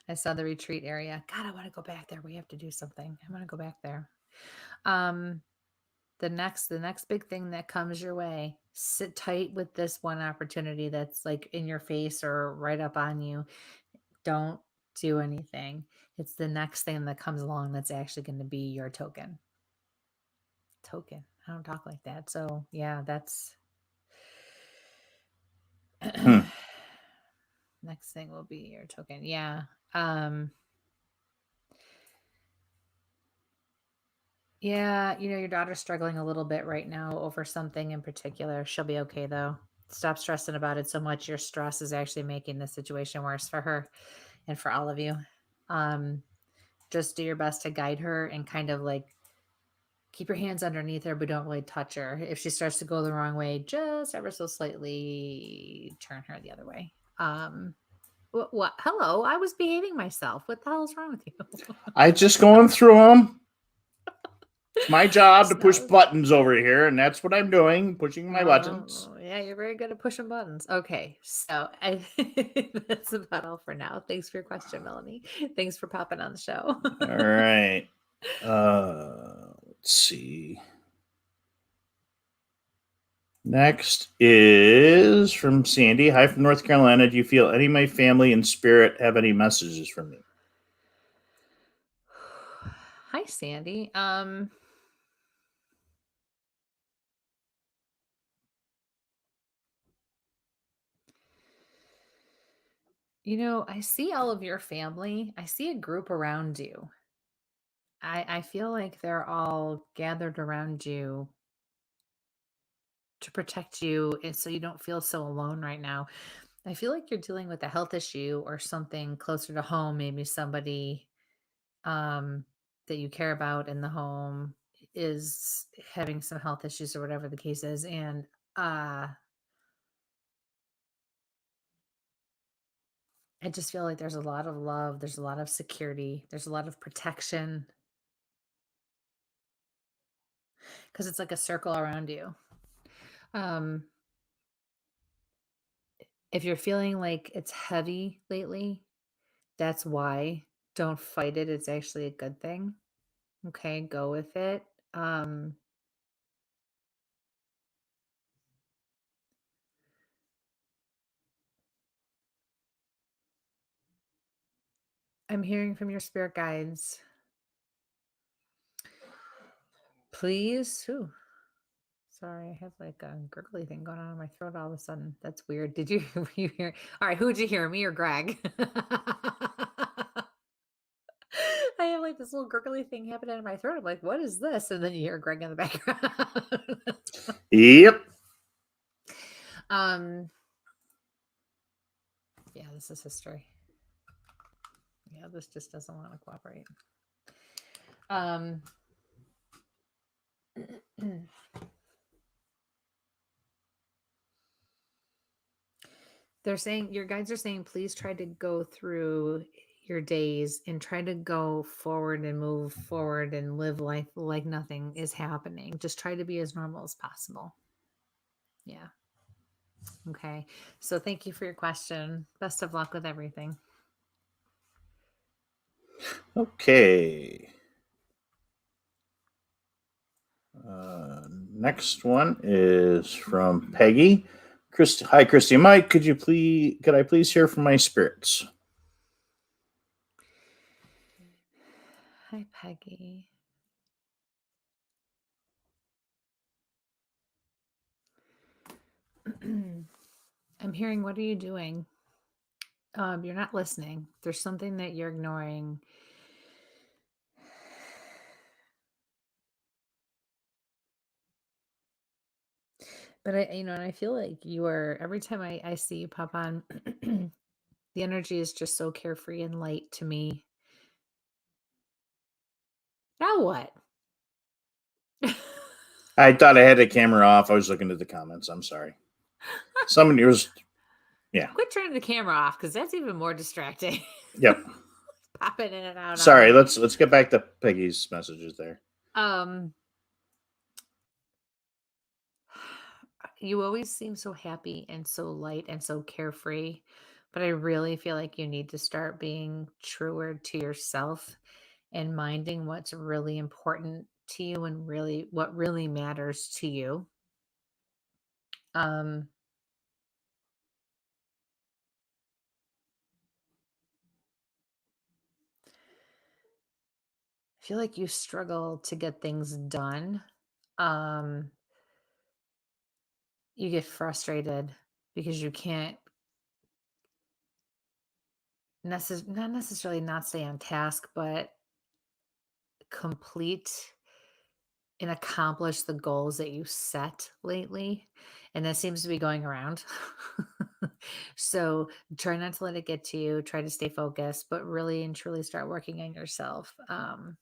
I saw the retreat area. God, I want to go back there. We have to do something. I want to go back there. The next big thing that comes your way, sit tight with this one opportunity that's like in your face or right up on you. Don't do anything. It's the next thing that comes along that's actually going to be your token. I don't talk like that. So yeah, that's next thing will be your token. Yeah. Yeah, your daughter's struggling a little bit right now over something in particular. She'll be okay though. Stop stressing about it so much. Your stress is actually making the situation worse for her and for all of you. Just do your best to guide her and kind of like keep your hands underneath her, but don't really touch her. If she starts to go the wrong way, just ever so slightly turn her the other way. What? Hello, I was behaving myself. What the hell is wrong with you? I just going through them. It's my job to push buttons over here, and that's what I'm doing, pushing my buttons. Yeah. Yeah, you're very good at pushing buttons. Okay, so that's about all for now. Thanks for your question, Melanie. Thanks for popping on the show. All right. Let's see. Next is from Sandy. Hi from North Carolina. Do you feel any of my family and spirit have any messages for me? Hi, Sandy. I see all of your family. I see a group around you. I feel like they're all gathered around you to protect you, and so you don't feel so alone right now. I feel like you're dealing with a health issue or something closer to home, maybe somebody that you care about in the home is having some health issues or whatever the case is. And I just feel like there's a lot of love, there's a lot of security, there's a lot of protection, because it's like a circle around you. If you're feeling like it's heavy lately, that's why. Don't fight it. It's actually a good thing. Okay, go with it. I'm hearing from your spirit guides. Please. Ooh, sorry, I have like a gurgly thing going on in my throat all of a sudden. That's weird. Did you hear? All right, who did you hear? Me or Greg? I have like this little gurgly thing happening in my throat. I'm like, what is this? And then you hear Greg in the background. Yep. Yeah, this is history. Yeah, this just doesn't want to cooperate. They're saying, your guides are saying, please try to go through your days and try to go forward and move forward and live life like nothing is happening. Just try to be as normal as possible. Yeah. Okay. So thank you for your question. Best of luck with everything. Okay. Next one is from Peggy. Hi, Kristie and Mike. Could I please hear from my spirits? Hi, Peggy. I'm hearing, what are you doing? You're not listening. There's something that you're ignoring. But and I feel like you are, every time I see you pop on, the energy is just so carefree and light to me. Now what? I thought I had the camera off. I was looking at the comments. I'm sorry. Somebody was, yeah. Quit turning the camera off, because that's even more distracting. Yep. Popping in and out. Sorry. Let's get back to Peggy's messages there. You always seem so happy and so light and so carefree, but I really feel like you need to start being truer to yourself and minding what's really important to you and really what really matters to you. I feel like you struggle to get things done. You get frustrated because you can't not necessarily not stay on task, but complete and accomplish the goals that you set lately. And that seems to be going around. So try not to let it get to you. Try to stay focused, but really and truly start working on yourself. I'm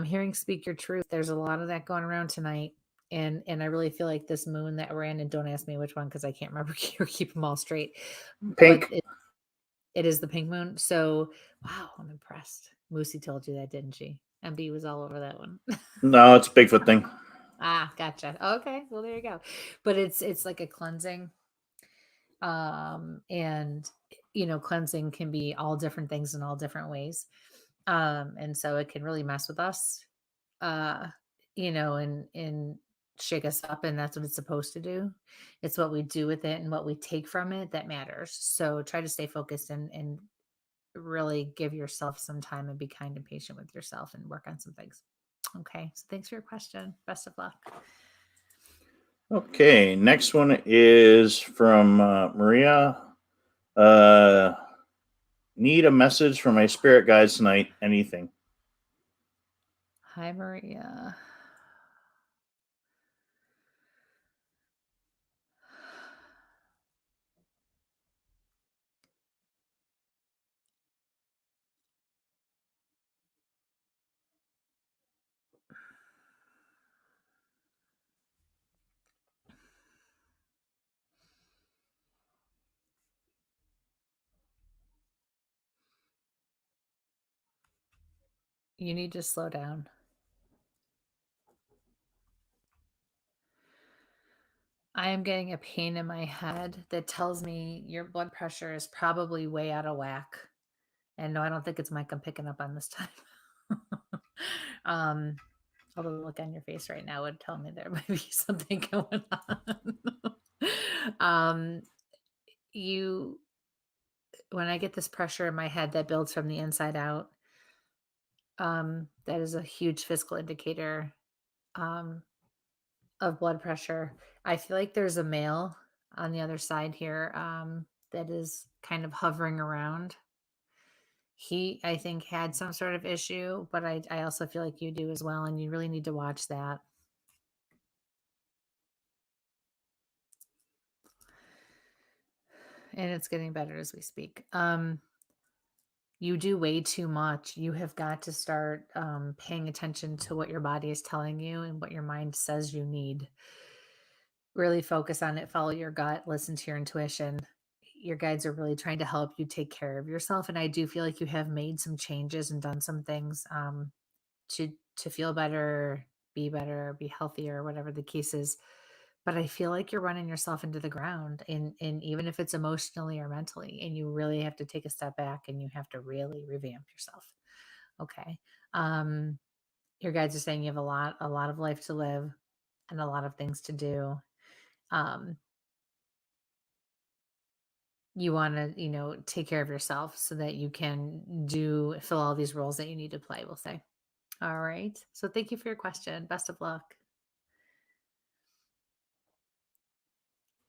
hearing speak your truth. There's a lot of that going around tonight. And I really feel like this moon that we're in, and don't ask me which one, because I can't remember or keep them all straight. Pink. But it is the pink moon. So, wow, I'm impressed. Moosey told you that, didn't she? MB was all over that one. No, it's a Bigfoot thing. Gotcha. Okay, well there you go. But it's like a cleansing. And cleansing can be all different things in all different ways. And so it can really mess with us. Uh, and shake us up, and that's what it's supposed to do. It's what we do with it and what we take from it that matters. So try to stay focused and really give yourself some time and be kind and patient with yourself and work on some things. Okay. So thanks for your question. Best of luck. Okay, next one is from Maria. Need a message from my spirit guides tonight. Anything? Hi, Maria. You need to slow down. I am getting a pain in my head that tells me your blood pressure is probably way out of whack. And no, I don't think it's Mike I'm picking up on this time. Although the look on your face right now would tell me there might be something going on. When I get this pressure in my head that builds from the inside out, that is a huge physical indicator of blood pressure. I feel like there's a male on the other side here that is kind of hovering around. He, I think, had some sort of issue, but I also feel like you do as well, and you really need to watch that. And it's getting better as we speak. You do way too much. You have got to start paying attention to what your body is telling you and what your mind says you need. Really focus on it, follow your gut, listen to your intuition. Your guides are really trying to help you take care of yourself. And I do feel like you have made some changes and done some things to feel better, be healthier, whatever the case is. But I feel like you're running yourself into the ground, and even if it's emotionally or mentally, and you really have to take a step back and you have to really revamp yourself. Okay. Your guides are saying you have a lot of life to live and a lot of things to do. You want to, take care of yourself so that you can fill all these roles that you need to play, we'll say. All right. So thank you for your question. Best of luck.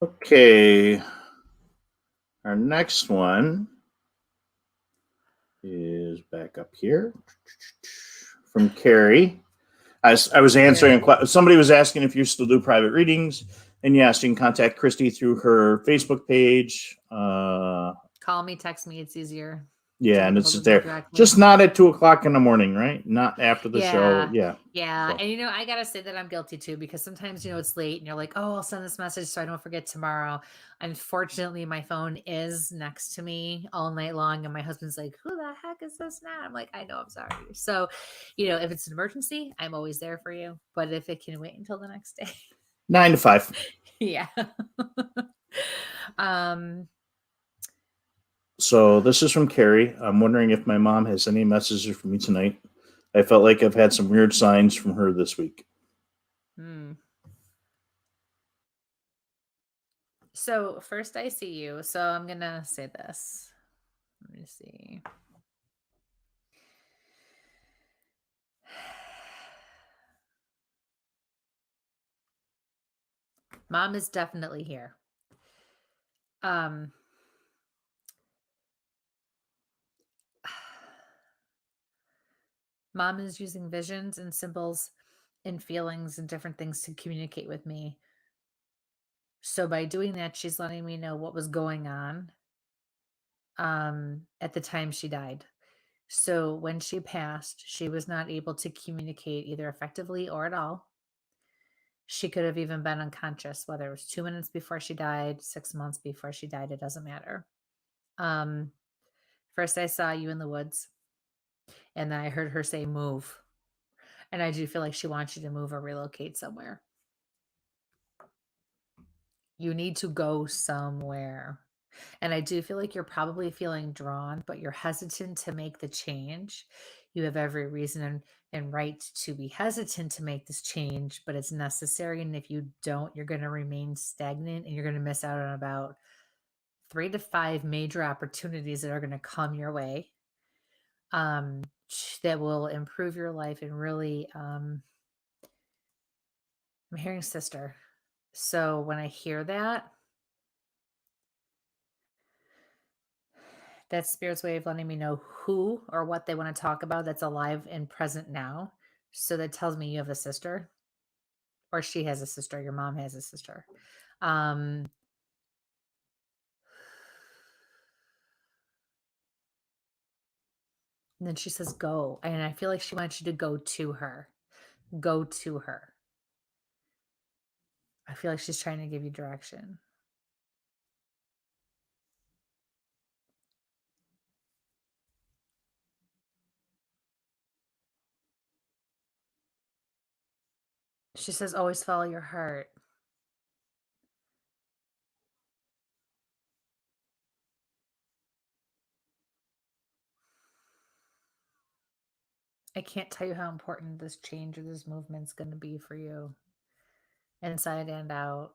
Okay. Our next one is back up here from Carrie. I was answering, somebody was asking if you still do private readings. And yes, you can contact Kristie through her Facebook page. Call me, text me. It's easier. Yeah, and it's just there. Just not at 2:00 in the morning, right? Not after the show. Yeah. Yeah. So. And I gotta say that I'm guilty too, because sometimes it's late and you're like, oh, I'll send this message so I don't forget tomorrow. Unfortunately, my phone is next to me all night long, and my husband's like, who the heck is this now? I'm like, I know, I'm sorry. So, if it's an emergency, I'm always there for you. But if it can wait until the next day, 9 to 5. Yeah. So this is from Carrie. I'm wondering if my mom has any messages for me tonight. I felt like I've had some weird signs from her this week. So first I see you. So I'm going to say this. Let me see. Mom is definitely here. Mom is using visions and symbols and feelings and different things to communicate with me. So by doing that, she's letting me know what was going on at the time she died. So when she passed, she was not able to communicate either effectively or at all. She could have even been unconscious, whether it was 2 minutes before she died, 6 months before she died, it doesn't matter. First I saw you in the woods, and then I heard her say, move. And I do feel like she wants you to move or relocate somewhere. You need to go somewhere. And I do feel like you're probably feeling drawn, but you're hesitant to make the change. You have every reason and right to be hesitant to make this change, but it's necessary. And if you don't, you're going to remain stagnant and you're going to miss out on about 3 to 5 major opportunities that are going to come your way, that will improve your life and really, I'm hearing sister. So when I hear that, that's Spirit's way of letting me know who or what they want to talk about that's alive and present now. So that tells me you have a sister, or she has a sister, your mom has a sister. And then she says, go. And I feel like she wants you to go to her. Go to her. I feel like she's trying to give you direction. She says, always follow your heart. I can't tell you how important this change or this movement's going to be for you. Inside and out.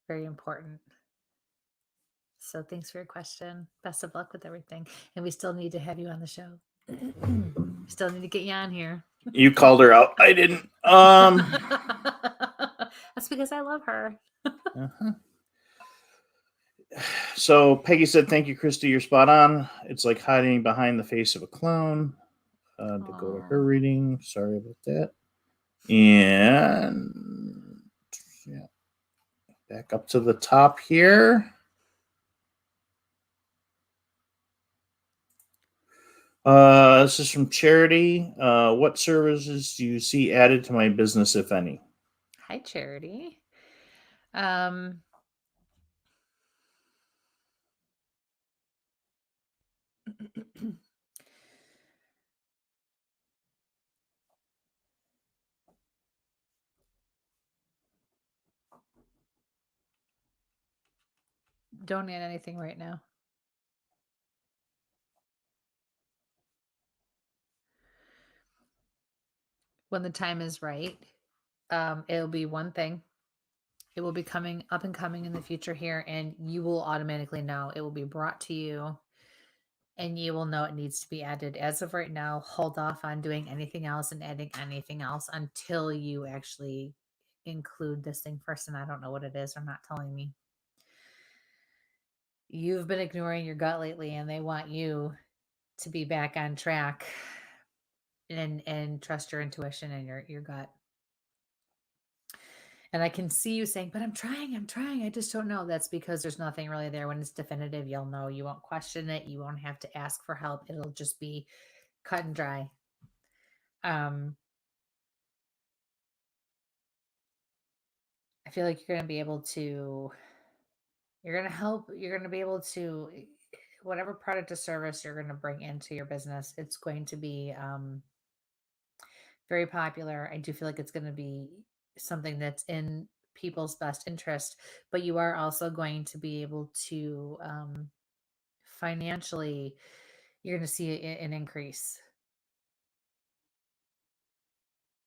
Very important. So thanks for your question. Best of luck with everything. And we still need to have you on the show. Still need to get you on here. You called her out. I didn't. That's because I love her. Uh-huh. So Peggy said, thank you, Kristie. You're spot on. It's like hiding behind the face of a clown. To go to her reading. Sorry about that. And yeah, back up to the top here. This is from Charity. What services do you see added to my business, if any? Hi, Charity. Don't add anything right now. When the time is right, it'll be one thing. It will be coming up and coming in the future here, and you will automatically know. It will be brought to you, and you will know it needs to be added. As of right now, hold off on doing anything else and adding anything else until you actually include this thing first. And I don't know what it is. They're not telling me. You've been ignoring your gut lately, and they want you to be back on track and trust your intuition and your gut. And I can see you saying, but I'm trying. I just don't know. That's because there's nothing really there. When it's definitive, you'll know. You won't question it. You won't have to ask for help. It'll just be cut and dry. I feel like you're going to be able to, you're going to help, you're going to be able to, whatever product or service you're going to bring into your business, it's going to be very popular. I do feel like it's going to be something that's in people's best interest, but you are also going to be able to financially, you're going to see an increase.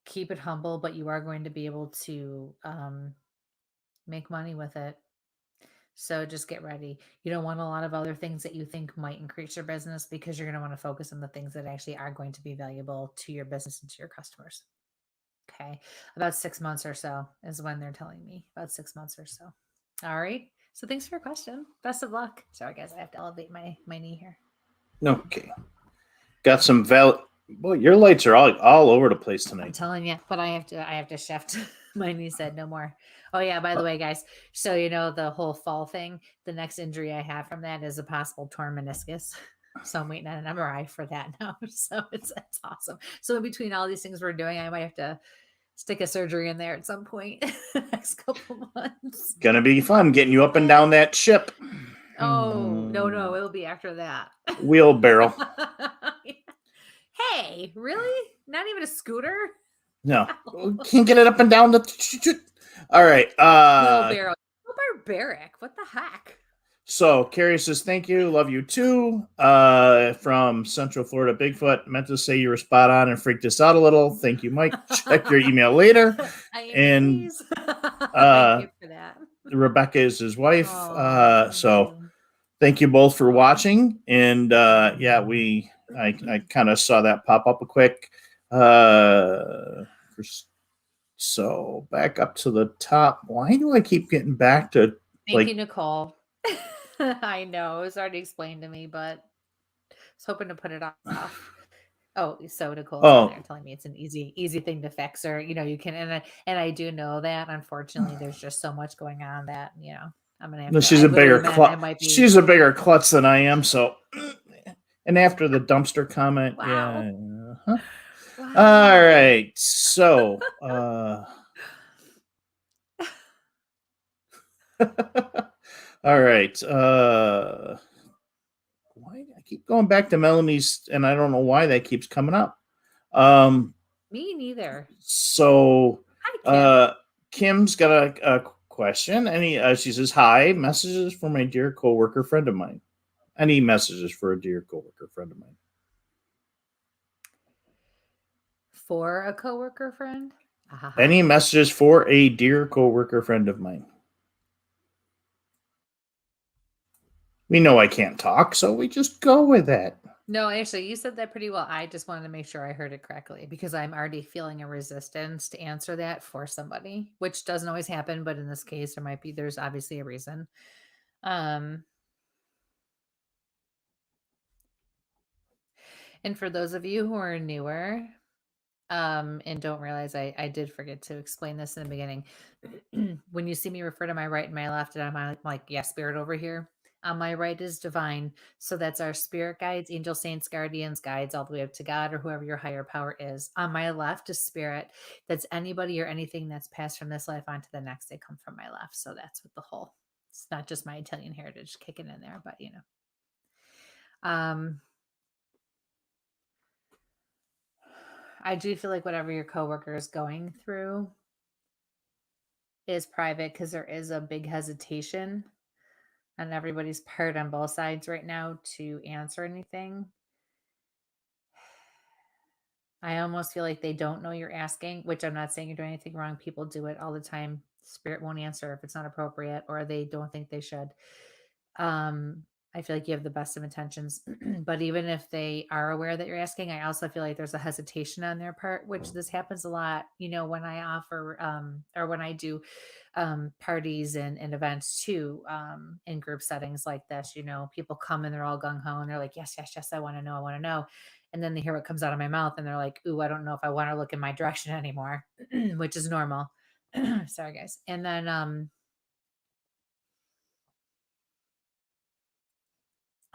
Keep it humble, but you are going to be able to make money with it. So just get ready. You don't want a lot of other things that you think might increase your business, because you're going to want to focus on the things that actually are going to be valuable to your business and to your customers. Okay. About 6 months or so is when they're telling me. About 6 months or so. All right. So thanks for your question. Best of luck. Sorry, guys. I have to elevate my knee here. Okay. Got some Boy, your lights are all over the place tonight. I'm telling you, but I have to shift. My knee said no more. Oh yeah, by the way, guys, so you know the whole fall thing, the next injury I have from that is a possible torn meniscus. So I'm waiting on an MRI for that now. So it's awesome. So in between all these things we're doing, I might have to stick a surgery in there at some point next couple months. Gonna be fun getting you up and down that ship. Oh, no, it'll be after that. Wheelbarrow. Hey, really? Not even a scooter? No, can't get it up and down the. All right. Wheelbarrow. So barbaric. What the heck? So Carrie says, thank you. Love you too. From Central Florida Bigfoot. Meant to say you were spot on and freaked us out a little. Thank you, Mike. Check your email later. And thank you for that. Rebecca is his wife. Oh, So thank you both for watching. And I kind of saw that pop up a quick. So back up to the top. Why do I keep getting back to Thank you, Nicole. I know it was already explained to me, but I was hoping to put it off. Oh, so Nicole's on there telling me it's an easy thing to fix, or you can, and I do know that. Unfortunately, there's just so much going on that I'm gonna have to. She's a bigger klutz. She's a bigger klutz than I am. So, and after the dumpster comment, wow. yeah. Wow. All right, so. All right. Why I keep going back to Melanie's, and I don't know why that keeps coming up. Me neither. So, hi, Kim's got a question. She says, "Hi, messages for my dear coworker friend of mine. Any messages for a dear coworker friend of mine? For a coworker friend? Any messages for a dear coworker friend of mine?" We know I can't talk, so we just go with that. No, actually, you said that pretty well. I just wanted to make sure I heard it correctly because I'm already feeling a resistance to answer that for somebody, which doesn't always happen, but in this case, there's obviously a reason. And for those of you who are newer, and don't realize I did forget to explain this in the beginning. When you see me refer to my right and my left, and I'm like, yeah, spirit over here. On my right is divine. So that's our spirit guides, angel saints, guardians, guides, all the way up to God or whoever your higher power is. On my left is spirit. That's anybody or anything that's passed from this life onto the next. They come from my left. So that's what it's not just my Italian heritage kicking in there, but I do feel like whatever your coworker is going through is private because there is a big hesitation on everybody's part on both sides right now to answer anything. I almost feel like they don't know you're asking, which I'm not saying you're doing anything wrong. People do it all the time. Spirit won't answer if it's not appropriate or they don't think they should. I feel like you have the best of intentions, but even if they are aware that you're asking, I also feel like there's a hesitation on their part, which this happens a lot, when I offer, or when I do, parties and events too, in group settings like this, people come and they're all gung ho and they're like, yes, yes, yes, I want to know. And then they hear what comes out of my mouth and they're like, ooh, I don't know if I want to look in my direction anymore, which is normal. Sorry guys. And then,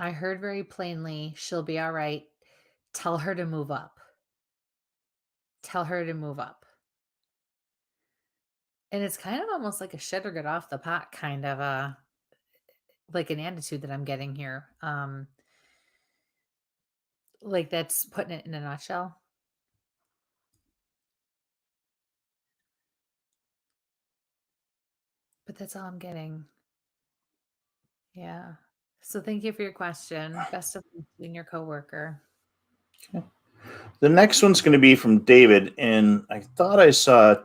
I heard very plainly, she'll be all right. Tell her to move up. Tell her to move up. And it's kind of almost like a shit or get off the pot kind of like an attitude that I'm getting here. Like that's putting it in a nutshell. But that's all I'm getting. Yeah. So thank you for your question. Best of luck to you and your coworker. Okay. The next one's going to be from David, and I thought I saw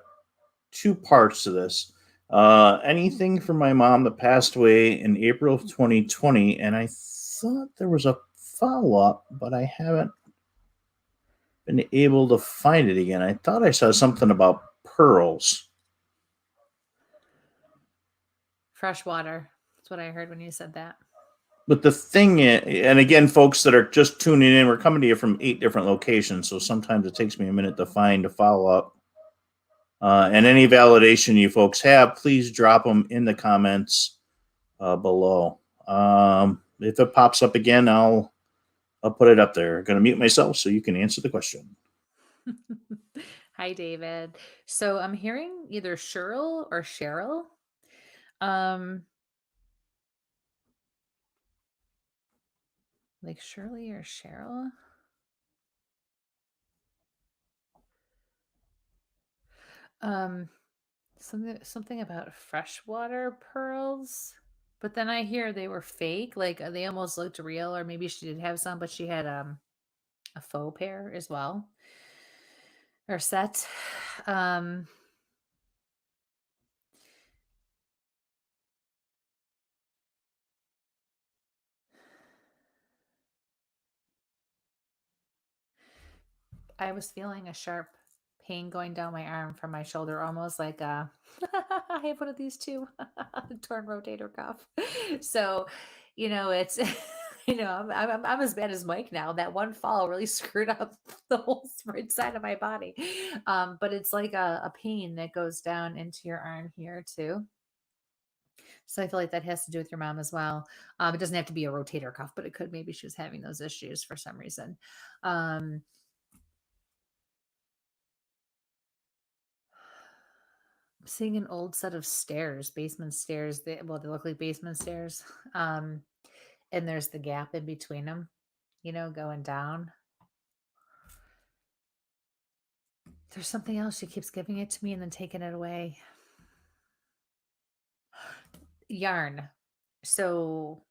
two parts to this. Anything from my mom that passed away in April of 2020, and I thought there was a follow-up, but I haven't been able to find it again. I thought I saw something about pearls. Fresh water. That's what I heard when you said that. But the thing is, and again, folks that are just tuning in, we're coming to you from 8 different locations, so sometimes it takes me a minute to find a follow-up. And any validation you folks have, please drop them in the comments below. If it pops up again, I'll put it up there. I'm going to mute myself so you can answer the question. Hi, David. So I'm hearing either Cheryl or Cheryl. Like Shirley or Cheryl. Something about freshwater pearls, but then I hear they were fake. Like they almost looked real, or maybe she did have some, but she had a faux pair as well, or set. I was feeling a sharp pain going down my arm from my shoulder, almost like I have one of these too, torn rotator cuff. So, it's I'm as bad as Mike now. That one fall really screwed up the whole right side of my body. But it's like a pain that goes down into your arm here too. So I feel like that has to do with your mom as well. It doesn't have to be a rotator cuff, but it could. Maybe she was having those issues for some reason. I'm seeing an old set of stairs, basement stairs. They look like basement stairs. And there's the gap in between them, going down. There's something else. She keeps giving it to me and then taking it away. Yarn. So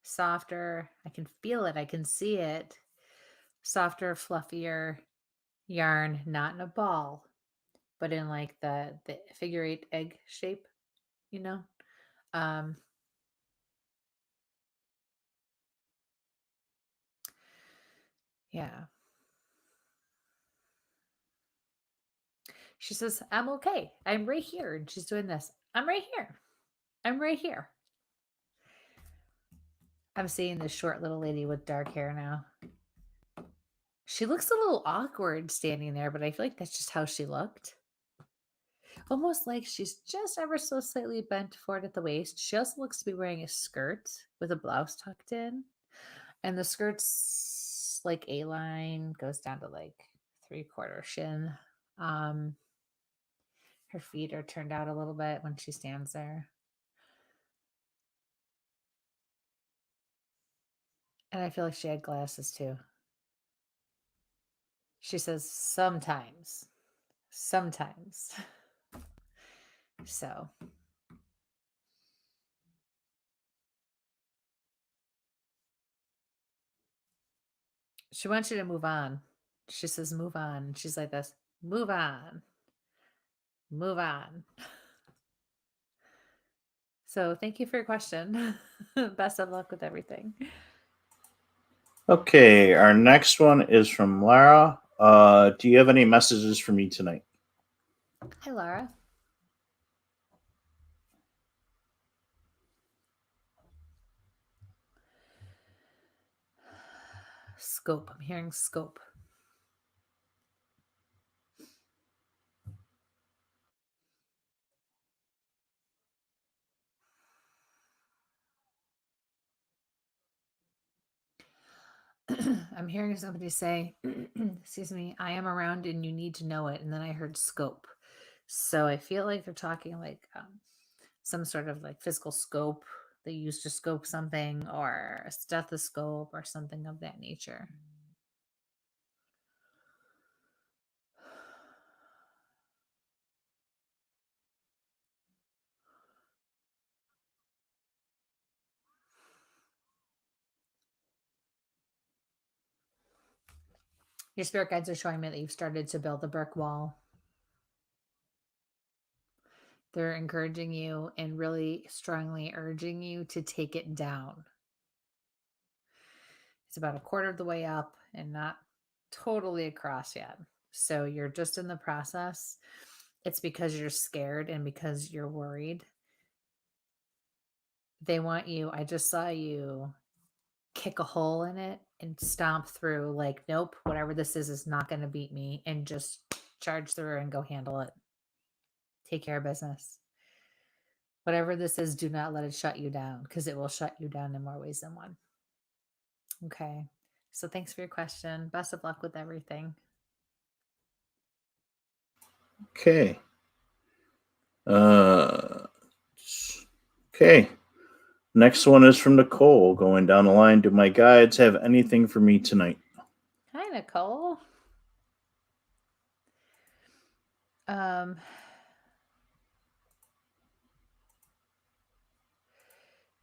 softer. I can feel it. I can see it. Softer, fluffier yarn, not in a ball, but in like the figure 8 egg shape, Um, yeah. She says, I'm okay. I'm right here. And she's doing this. I'm right here. I'm right here. I'm seeing this short little lady with dark hair now. She looks a little awkward standing there, but I feel like that's just how she looked. Almost like she's just ever so slightly bent forward at the waist. She also looks to be wearing a skirt with a blouse tucked in. And the skirt's like A-line, goes down to like 3/4 shin. Her feet are turned out a little bit when she stands there. And I feel like she had glasses too. She says, sometimes. So. She wants you to move on. She says, move on. She's like this, move on. Move on. So thank you for your question. Best of luck with everything. Okay, our next one is from Lara. Do you have any messages for me tonight? Hi, Lara. Scope. I'm hearing scope. I'm hearing somebody say, excuse me, I am around and you need to know it. And then I heard scope. So I feel like they're talking like some sort of like physical scope they use to scope something, or a stethoscope or something of that nature. Your spirit guides are showing me that you've started to build a brick wall. They're encouraging you and really strongly urging you to take it down. It's about 1/4 of the way up and not totally across yet. So you're just in the process. It's because you're scared and because you're worried. They want you, I just saw you kick a hole in it and stomp through like, nope, whatever this is not going to beat me, and just charge through and go handle it. Take care of business. Whatever this is, do not let it shut you down, because it will shut you down in more ways than one. Okay. So thanks for your question. Best of luck with everything. Okay. Okay. Next one is from Nicole, going down the line. Do my guides have anything for me tonight? Hi, Nicole. Um,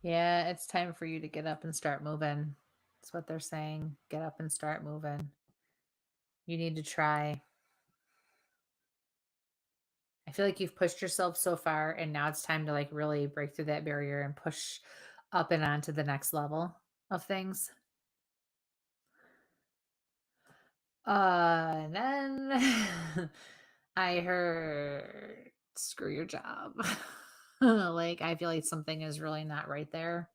yeah, it's time for you to get up and start moving. That's what they're saying. Get up and start moving. You need to try. I feel like you've pushed yourself so far, and now it's time to like really break through that barrier and push up and on to the next level of things. And then I heard, screw your job. Like, I feel like something is really not right there.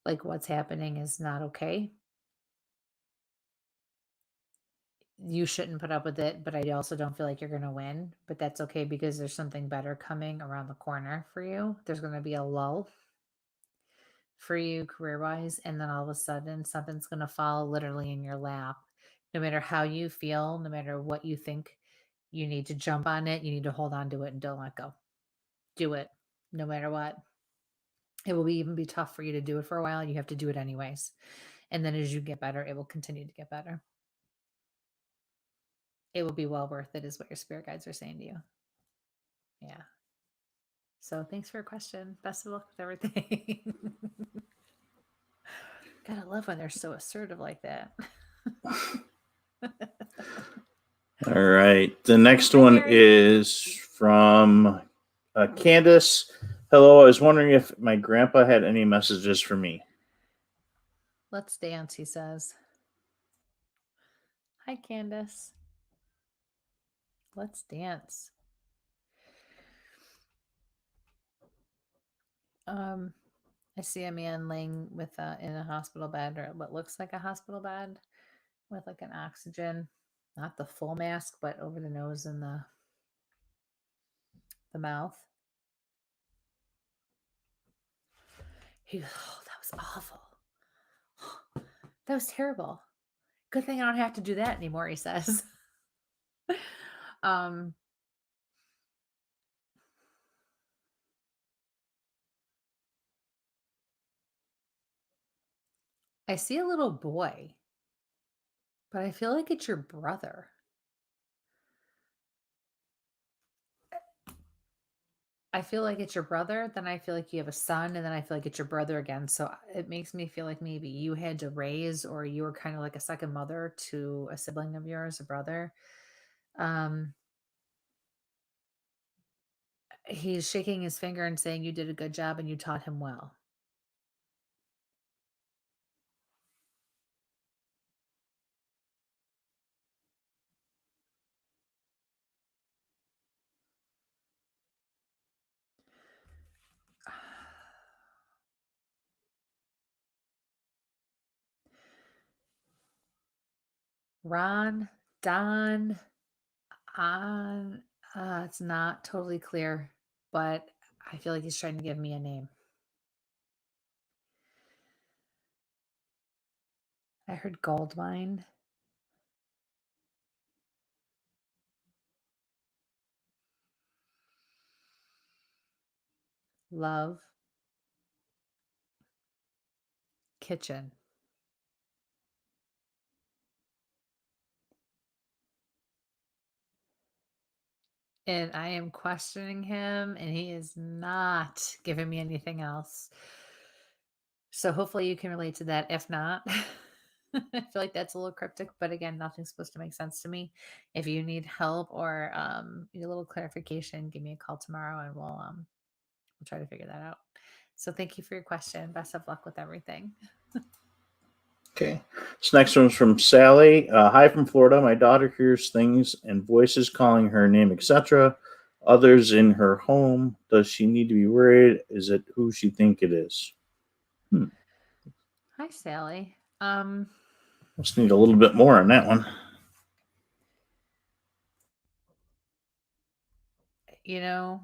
Like, what's happening is not okay. You shouldn't put up with it, but I also don't feel like you're going to win. But that's okay because there's something better coming around the corner for you. There's going to be a lull for you career wise, and then all of a sudden something's going to fall literally in your lap. No matter how you feel, no matter what you think, you need to jump on it, you need to hold on to it and don't let go. Do it no matter what. It will even be tough for you to do it for a while. You have to do it anyways, and then as you get better, it will continue to get better. It will be well worth it, is what your spirit guides are saying to you. Yeah. So thanks for your question. Best of luck with everything. Gotta love when they're so assertive like that. All right. The next one Mary. is from Candace. Hello. I was wondering if my grandpa had any messages for me. Let's dance, he says. Hi, Candace. Let's dance. I see a man laying with in a hospital bed, or what looks like a hospital bed, with like an oxygen, not the full mask, but over the nose and the mouth. He goes, "Oh, that was awful. That was terrible. Good thing I don't have to do that anymore," he says. I see a little boy, but I feel like it's your brother. I feel like it's your brother, then I feel like you have a son, and then I feel like it's your brother again. So it makes me feel like maybe you had to raise, or you were kind of like a second mother to a sibling of yours, a brother. He's shaking his finger and saying you did a good job and you taught him well. Ron, Don, on, it's not totally clear, but I feel like he's trying to give me a name. I heard gold mine. Love. Kitchen. And I am questioning him, and he is not giving me anything else. So hopefully you can relate to that. If not, I feel like that's a little cryptic, but again, nothing's supposed to make sense to me. If you need help or need a little clarification, give me a call tomorrow, and we'll try to figure that out. So thank you for your question. Best of luck with everything. Okay. This next one's from Sally. Hi from Florida. My daughter hears things and voices calling her name, etc. Others in her home. Does she need to be worried? Is it who she think it is? Hi, Sally. Just need a little bit more on that one. You know,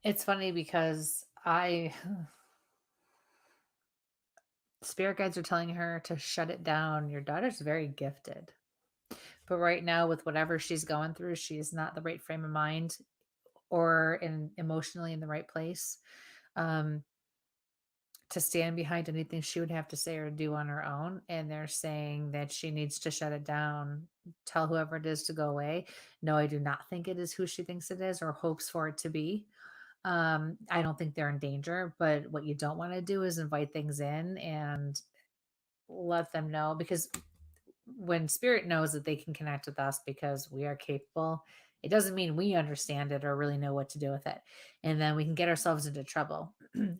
it's funny because spirit guides are telling her to shut it down. Your daughter's very gifted, but right now with whatever she's going through, she's not the right frame of mind. or emotionally in the right place to stand behind anything she would have to say or do on her own. And they're saying that she needs to shut it down, tell whoever it is to go away. No, I do not think it is who she thinks it is or hopes for it to be. I don't think they're in danger, but what you don't want to do is invite things in and let them know, because when spirit knows that they can connect with us because we are capable, it doesn't mean we understand it or really know what to do with it. And then we can get ourselves into trouble.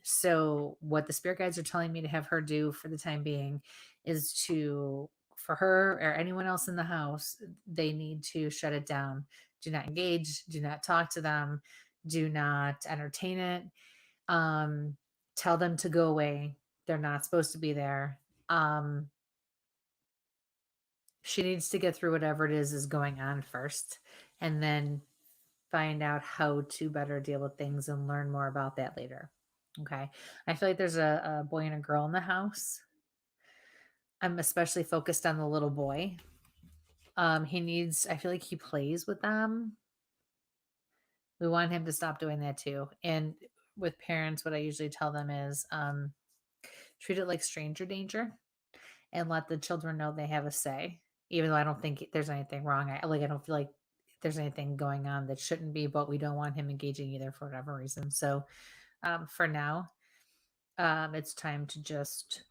So what the spirit guides are telling me to have her do for the time being is for her or anyone else in the house, they need to shut it down. Do not engage, do not talk to them, do not entertain it. Tell them to go away. They're not supposed to be there. She needs to get through whatever it is going on first, and then find out how to better deal with things and learn more about that later. Okay. I feel like there's a boy and a girl in the house. I'm especially focused on the little boy. I feel like he plays with them. We want him to stop doing that too. And with parents, what I usually tell them is treat it like stranger danger and let the children know they have a say, even though I don't think there's anything wrong. I don't feel like there's anything going on that shouldn't be, but we don't want him engaging either for whatever reason. So for now, it's time to just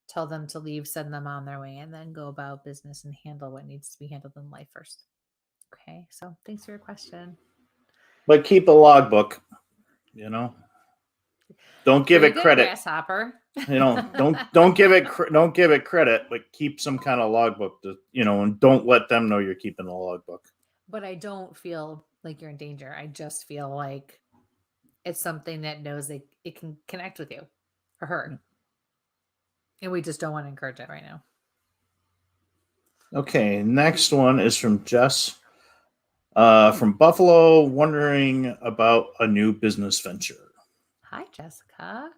tell them to leave, send them on their way, and then go about business and handle what needs to be handled in life first. Okay, so thanks for your question. But keep a logbook, Don't give Very it good, credit. Grasshopper. Don't give it credit, but keep some kind of logbook and don't let them know you're keeping a logbook. But I don't feel like you're in danger. I just feel like it's something that knows that it can connect with you or her. And we just don't want to encourage it right now. Okay, next one is from Jess from Buffalo, wondering about a new business venture. Hi, Jessica.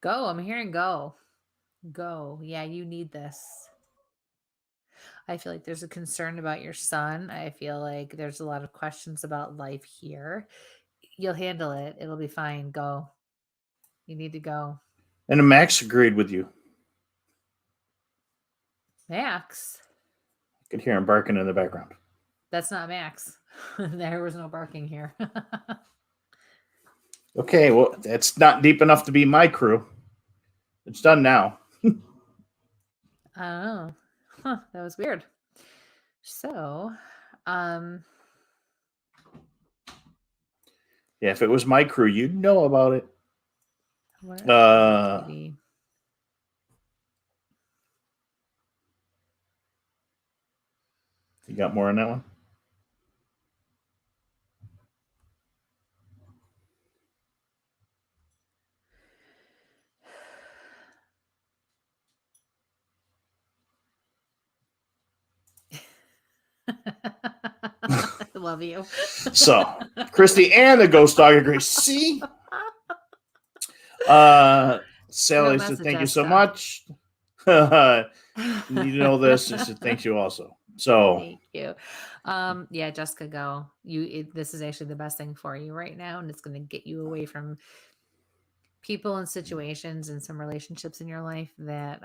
Go. I'm hearing go. Go. Yeah, you need this. I feel like there's a concern about your son. I feel like there's a lot of questions about life here. You'll handle it. It'll be fine. Go. You need to go. And Max agreed with you. Max? I could hear him barking in the background. That's not Max. There was no barking here. Okay, well, that's not deep enough to be my crew. It's done now. Oh, that was weird. So, yeah, if it was my crew, you'd know about it. Maybe. You got more on that one? I love you. So, Kristie and the ghost dog agree. See? Sally said, thank you so much. You need to know this. And said, thank you also. So, thank you. Yeah, Jessica, go. This is actually the best thing for you right now. And it's going to get you away from people and situations and some relationships in your life that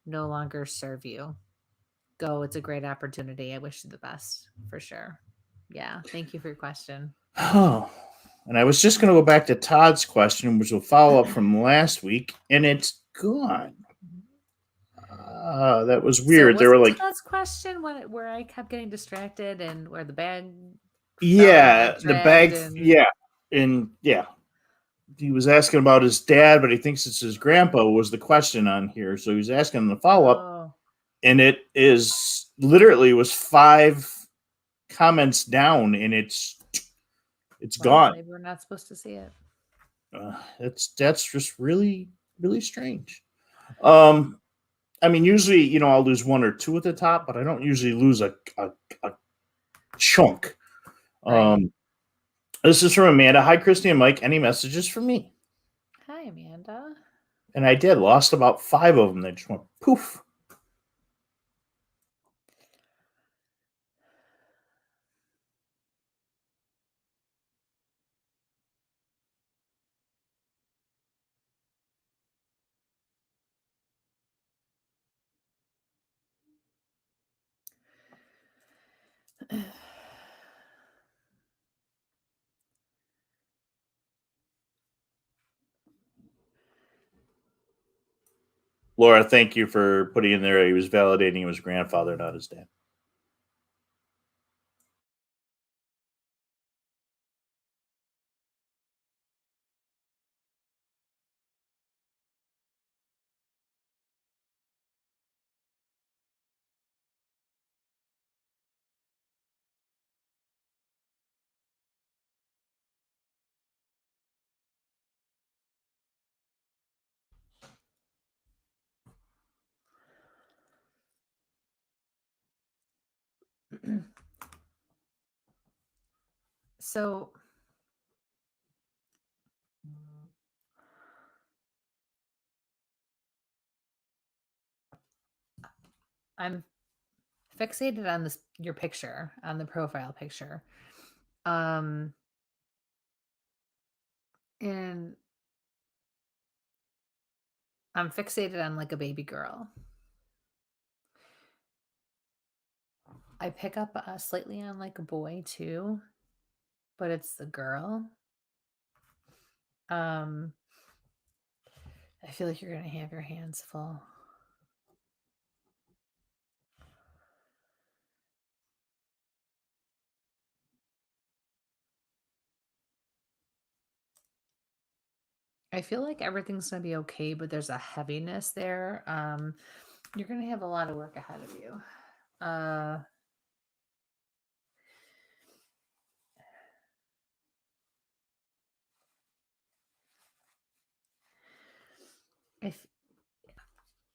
no longer serve you. Go. It's a great opportunity. I wish you the best for sure. Yeah. Thank you for your question. Oh, and I was just going to go back to Todd's question, which will follow up from last week, and it's gone. That was weird. So they were like Todd's question where I kept getting distracted and where the bag. Yeah, the bag. And he was asking about his dad, but he thinks it's his grandpa was the question on here. So he was asking the follow up, and it is literally was 5 comments down, and it's gone. Maybe we're not supposed to see it. That's just really, really strange. I mean, usually, I'll lose 1 or 2 at the top, but I don't usually lose a chunk. Right. This is from Amanda. Hi, Kristie and Mike. Any messages for me? Hi, Amanda. And I did. Lost about 5 of them. They just went poof. Laura, thank you for putting in there. He was validating he was grandfather, not his dad. So I'm fixated on your picture, on the profile picture. And I'm fixated on like a baby girl. I pick up slightly on like a boy too, but it's the girl. I feel like you're going to have your hands full. I feel like everything's going to be okay, but there's a heaviness there. You're going to have a lot of work ahead of you.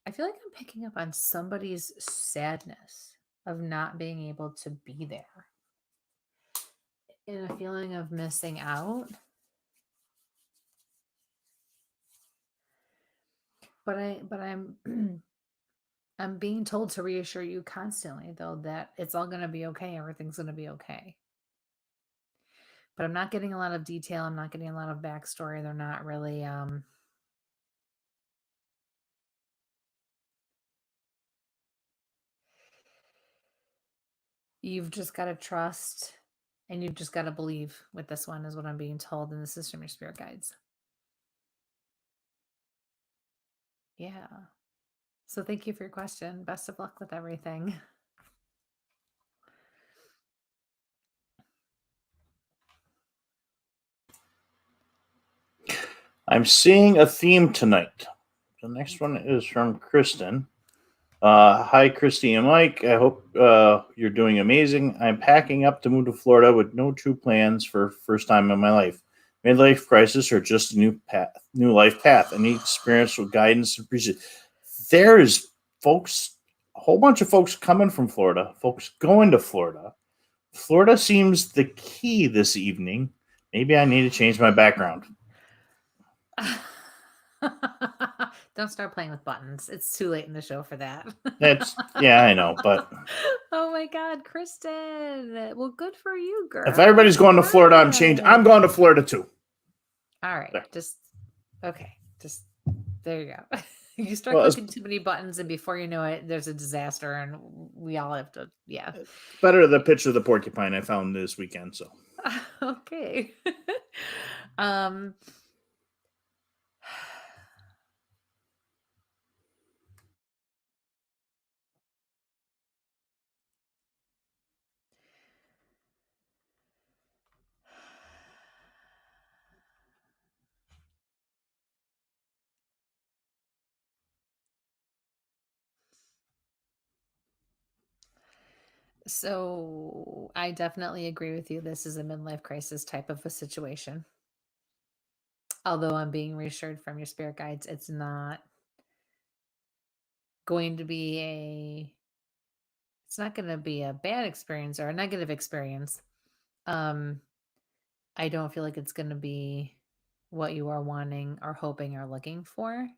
I feel like I'm picking up on somebody's sadness of not being able to be there, and a feeling of missing out. But I'm I'm being told to reassure you constantly, though, that it's all going to be okay. Everything's going to be okay. But I'm not getting a lot of detail. I'm not getting a lot of backstory. They're not really you've just got to trust, and you've just got to believe with this one, is what I'm being told. And this is from your spirit guides. Yeah. So thank you for your question. Best of luck with everything. I'm seeing a theme tonight. The next one is from Kristen. Hi, Kristie and Mike. I hope you're doing amazing. I'm packing up to move to Florida with no true plans for first time in my life. Midlife crisis or just a new life path. I need experience with guidance and appreciation. There is folks, a whole bunch of folks coming from Florida, folks going to Florida. Florida seems the key this evening. Maybe I need to change my background. Don't start playing with buttons. It's too late in the show for that. Yeah, I know, but oh my God, Kristen. Well, good for you, girl. If everybody's going to Florida, I'm going to Florida too. All right. There. Just there you go. You start clicking too many buttons, and before you know it, there's a disaster, and we all have to, yeah. Better the picture of the porcupine I found this weekend, so. Okay. So I definitely agree with you. This is a midlife crisis type of a situation. Although I'm being reassured from your spirit guides, it's not going to be it's not going to be a bad experience or a negative experience. I don't feel like it's going to be what you are wanting or hoping or looking for.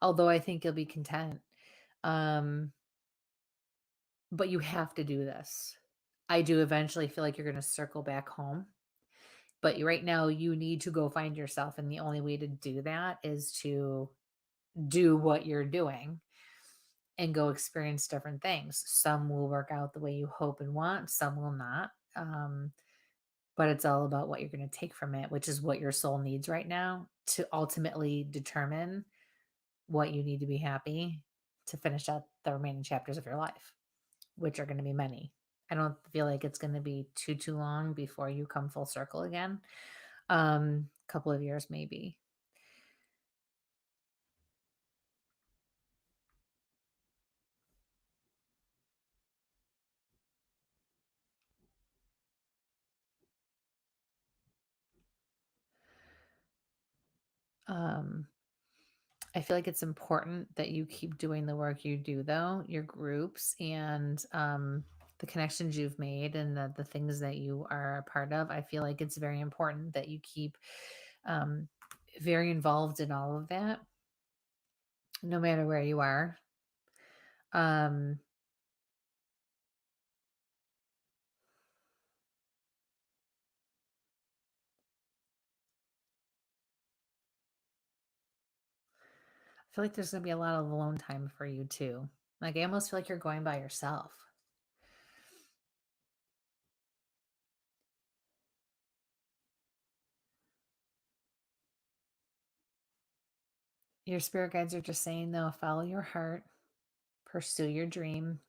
Although I think you'll be content. But you have to do this. I do eventually feel like you're going to circle back home. But right now you need to go find yourself. And the only way to do that is to do what you're doing. and go experience different things. Some will work out the way you hope and want, some will not. But it's all about what you're going to take from it, which is what your soul needs right now to ultimately determine what you need to be happy to finish out the remaining chapters of your life, which are going to be many. I don't feel like it's going to be too long before you come full circle again. Couple of years maybe. I feel like it's important that you keep doing the work you do, though, your groups and the connections you've made and the things that you are a part of. I feel like it's very important that you keep very involved in all of that, no matter where you are. I feel like there's going to be a lot of alone time for you too. Like I almost feel like you're going by yourself. Your spirit guides are just saying, though, follow your heart, pursue your dream.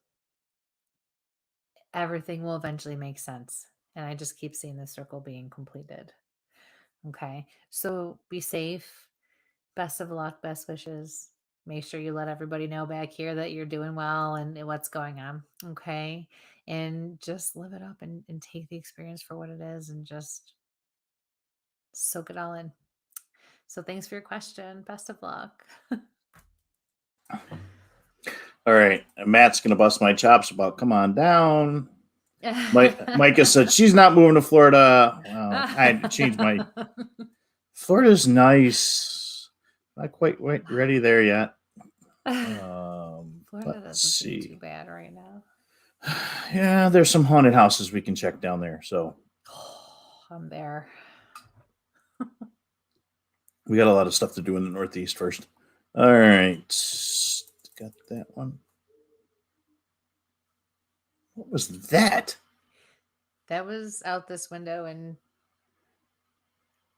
Everything will eventually make sense. And I just keep seeing the circle being completed. Okay. So be safe. Best of luck, best wishes. Make sure you let everybody know back here that you're doing well and what's going on. Okay. And just live it up and take the experience for what it is and just soak it all in. So thanks for your question. Best of luck. All right. Matt's going to bust my chops about come on down. Micah said she's not moving to Florida. Well, I had to change my. Florida's nice. Not quite ready there yet. Florida doesn't seem too bad right now. Yeah, there's some haunted houses we can check down there. So I'm there. We got a lot of stuff to do in the Northeast first. All right. Got that one. What was that? That was out this window and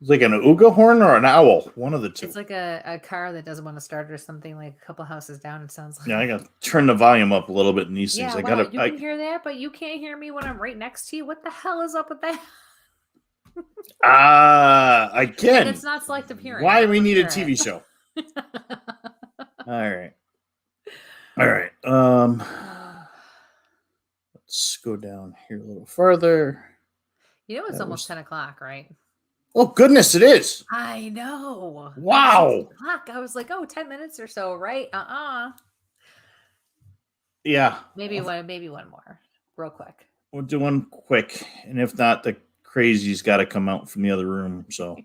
It's like an ooga horn or an owl. One of the two. it's like a car that doesn't want to start or something, like a couple houses down, it sounds like. Yeah, I got to turn the volume up a little bit in these things. You can hear that, but you can't hear me when I'm right next to you. What the hell is up with that? Again. It's not selective hearing. Why we need a TV show. All right. Let's go down here a little further. You know it's almost 10 o'clock, right? Oh, goodness, it is. I know. Wow. I was like, 10 minutes or so, right? Yeah. Maybe one more. Real quick. We'll do one quick. And if not, the crazy's got to come out from the other room. So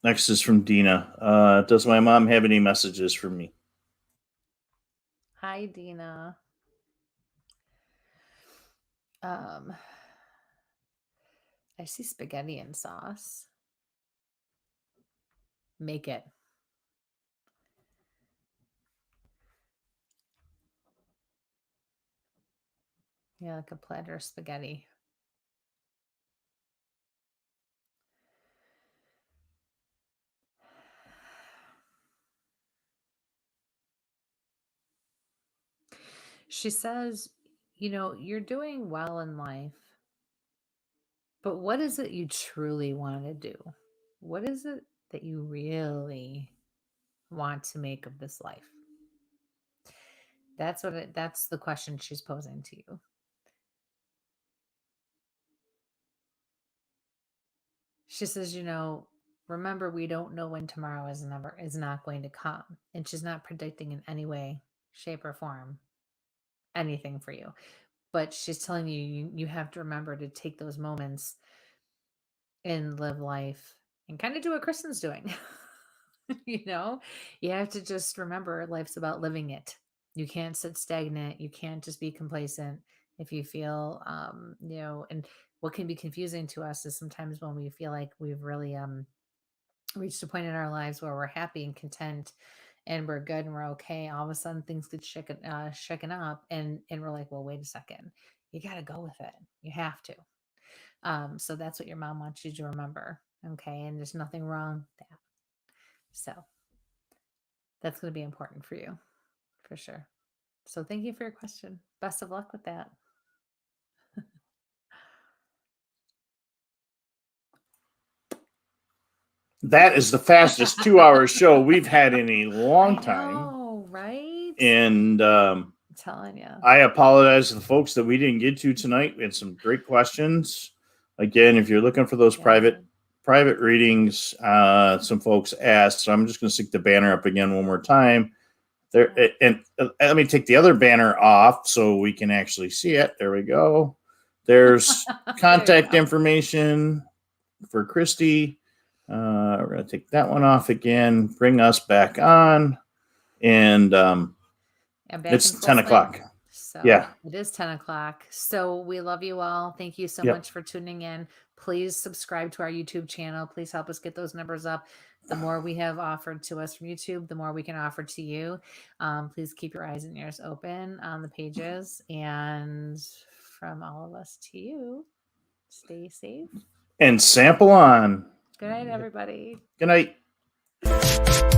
next is from Dina. Does my mom have any messages for me? Hi, Dina. I see spaghetti and sauce. Make it. Yeah, like a platter of spaghetti. She says, you're doing well in life, but what is it you truly want to do? What is it that you really want to make of this life? That's the question she's posing to you. She says, remember, we don't know when tomorrow is not going to come. And she's not predicting in any way, shape, or form anything for you. But she's telling you have to remember to take those moments and live life and kind of do what Kristen's doing. You have to just remember life's about living it. You can't sit stagnant. You can't just be complacent. If you feel, and what can be confusing to us is sometimes when we feel like we've really reached a point in our lives where we're happy and content and we're good and we're okay. All of a sudden things get shaken up, and we're like, well, wait a second, you got to go with it. You have to. So that's what your mom wants you to remember. Okay. And there's nothing wrong with that. So that's going to be important for you for sure. So thank you for your question. Best of luck with that. That is the fastest 2-hour show we've had in a long time. Oh, right. And I'm telling you. I apologize to the folks that we didn't get to tonight. We had some great questions. Again, if you're looking for those private readings, some folks asked. So I'm just going to stick the banner up again one more time. There, and let me take the other banner off so we can actually see it. There we go. There's contact information for Kristie. We're going to take that one off again, bring us back on, and it's 10 o'clock. So yeah, it is 10 o'clock. So we love you all. Thank you so much for tuning in. Please subscribe to our YouTube channel. Please help us get those numbers up. The more we have offered to us from YouTube, the more we can offer to you. Please keep your eyes and ears open on the pages. And from all of us to you, stay safe. And sample on. Good night, everybody. Good night.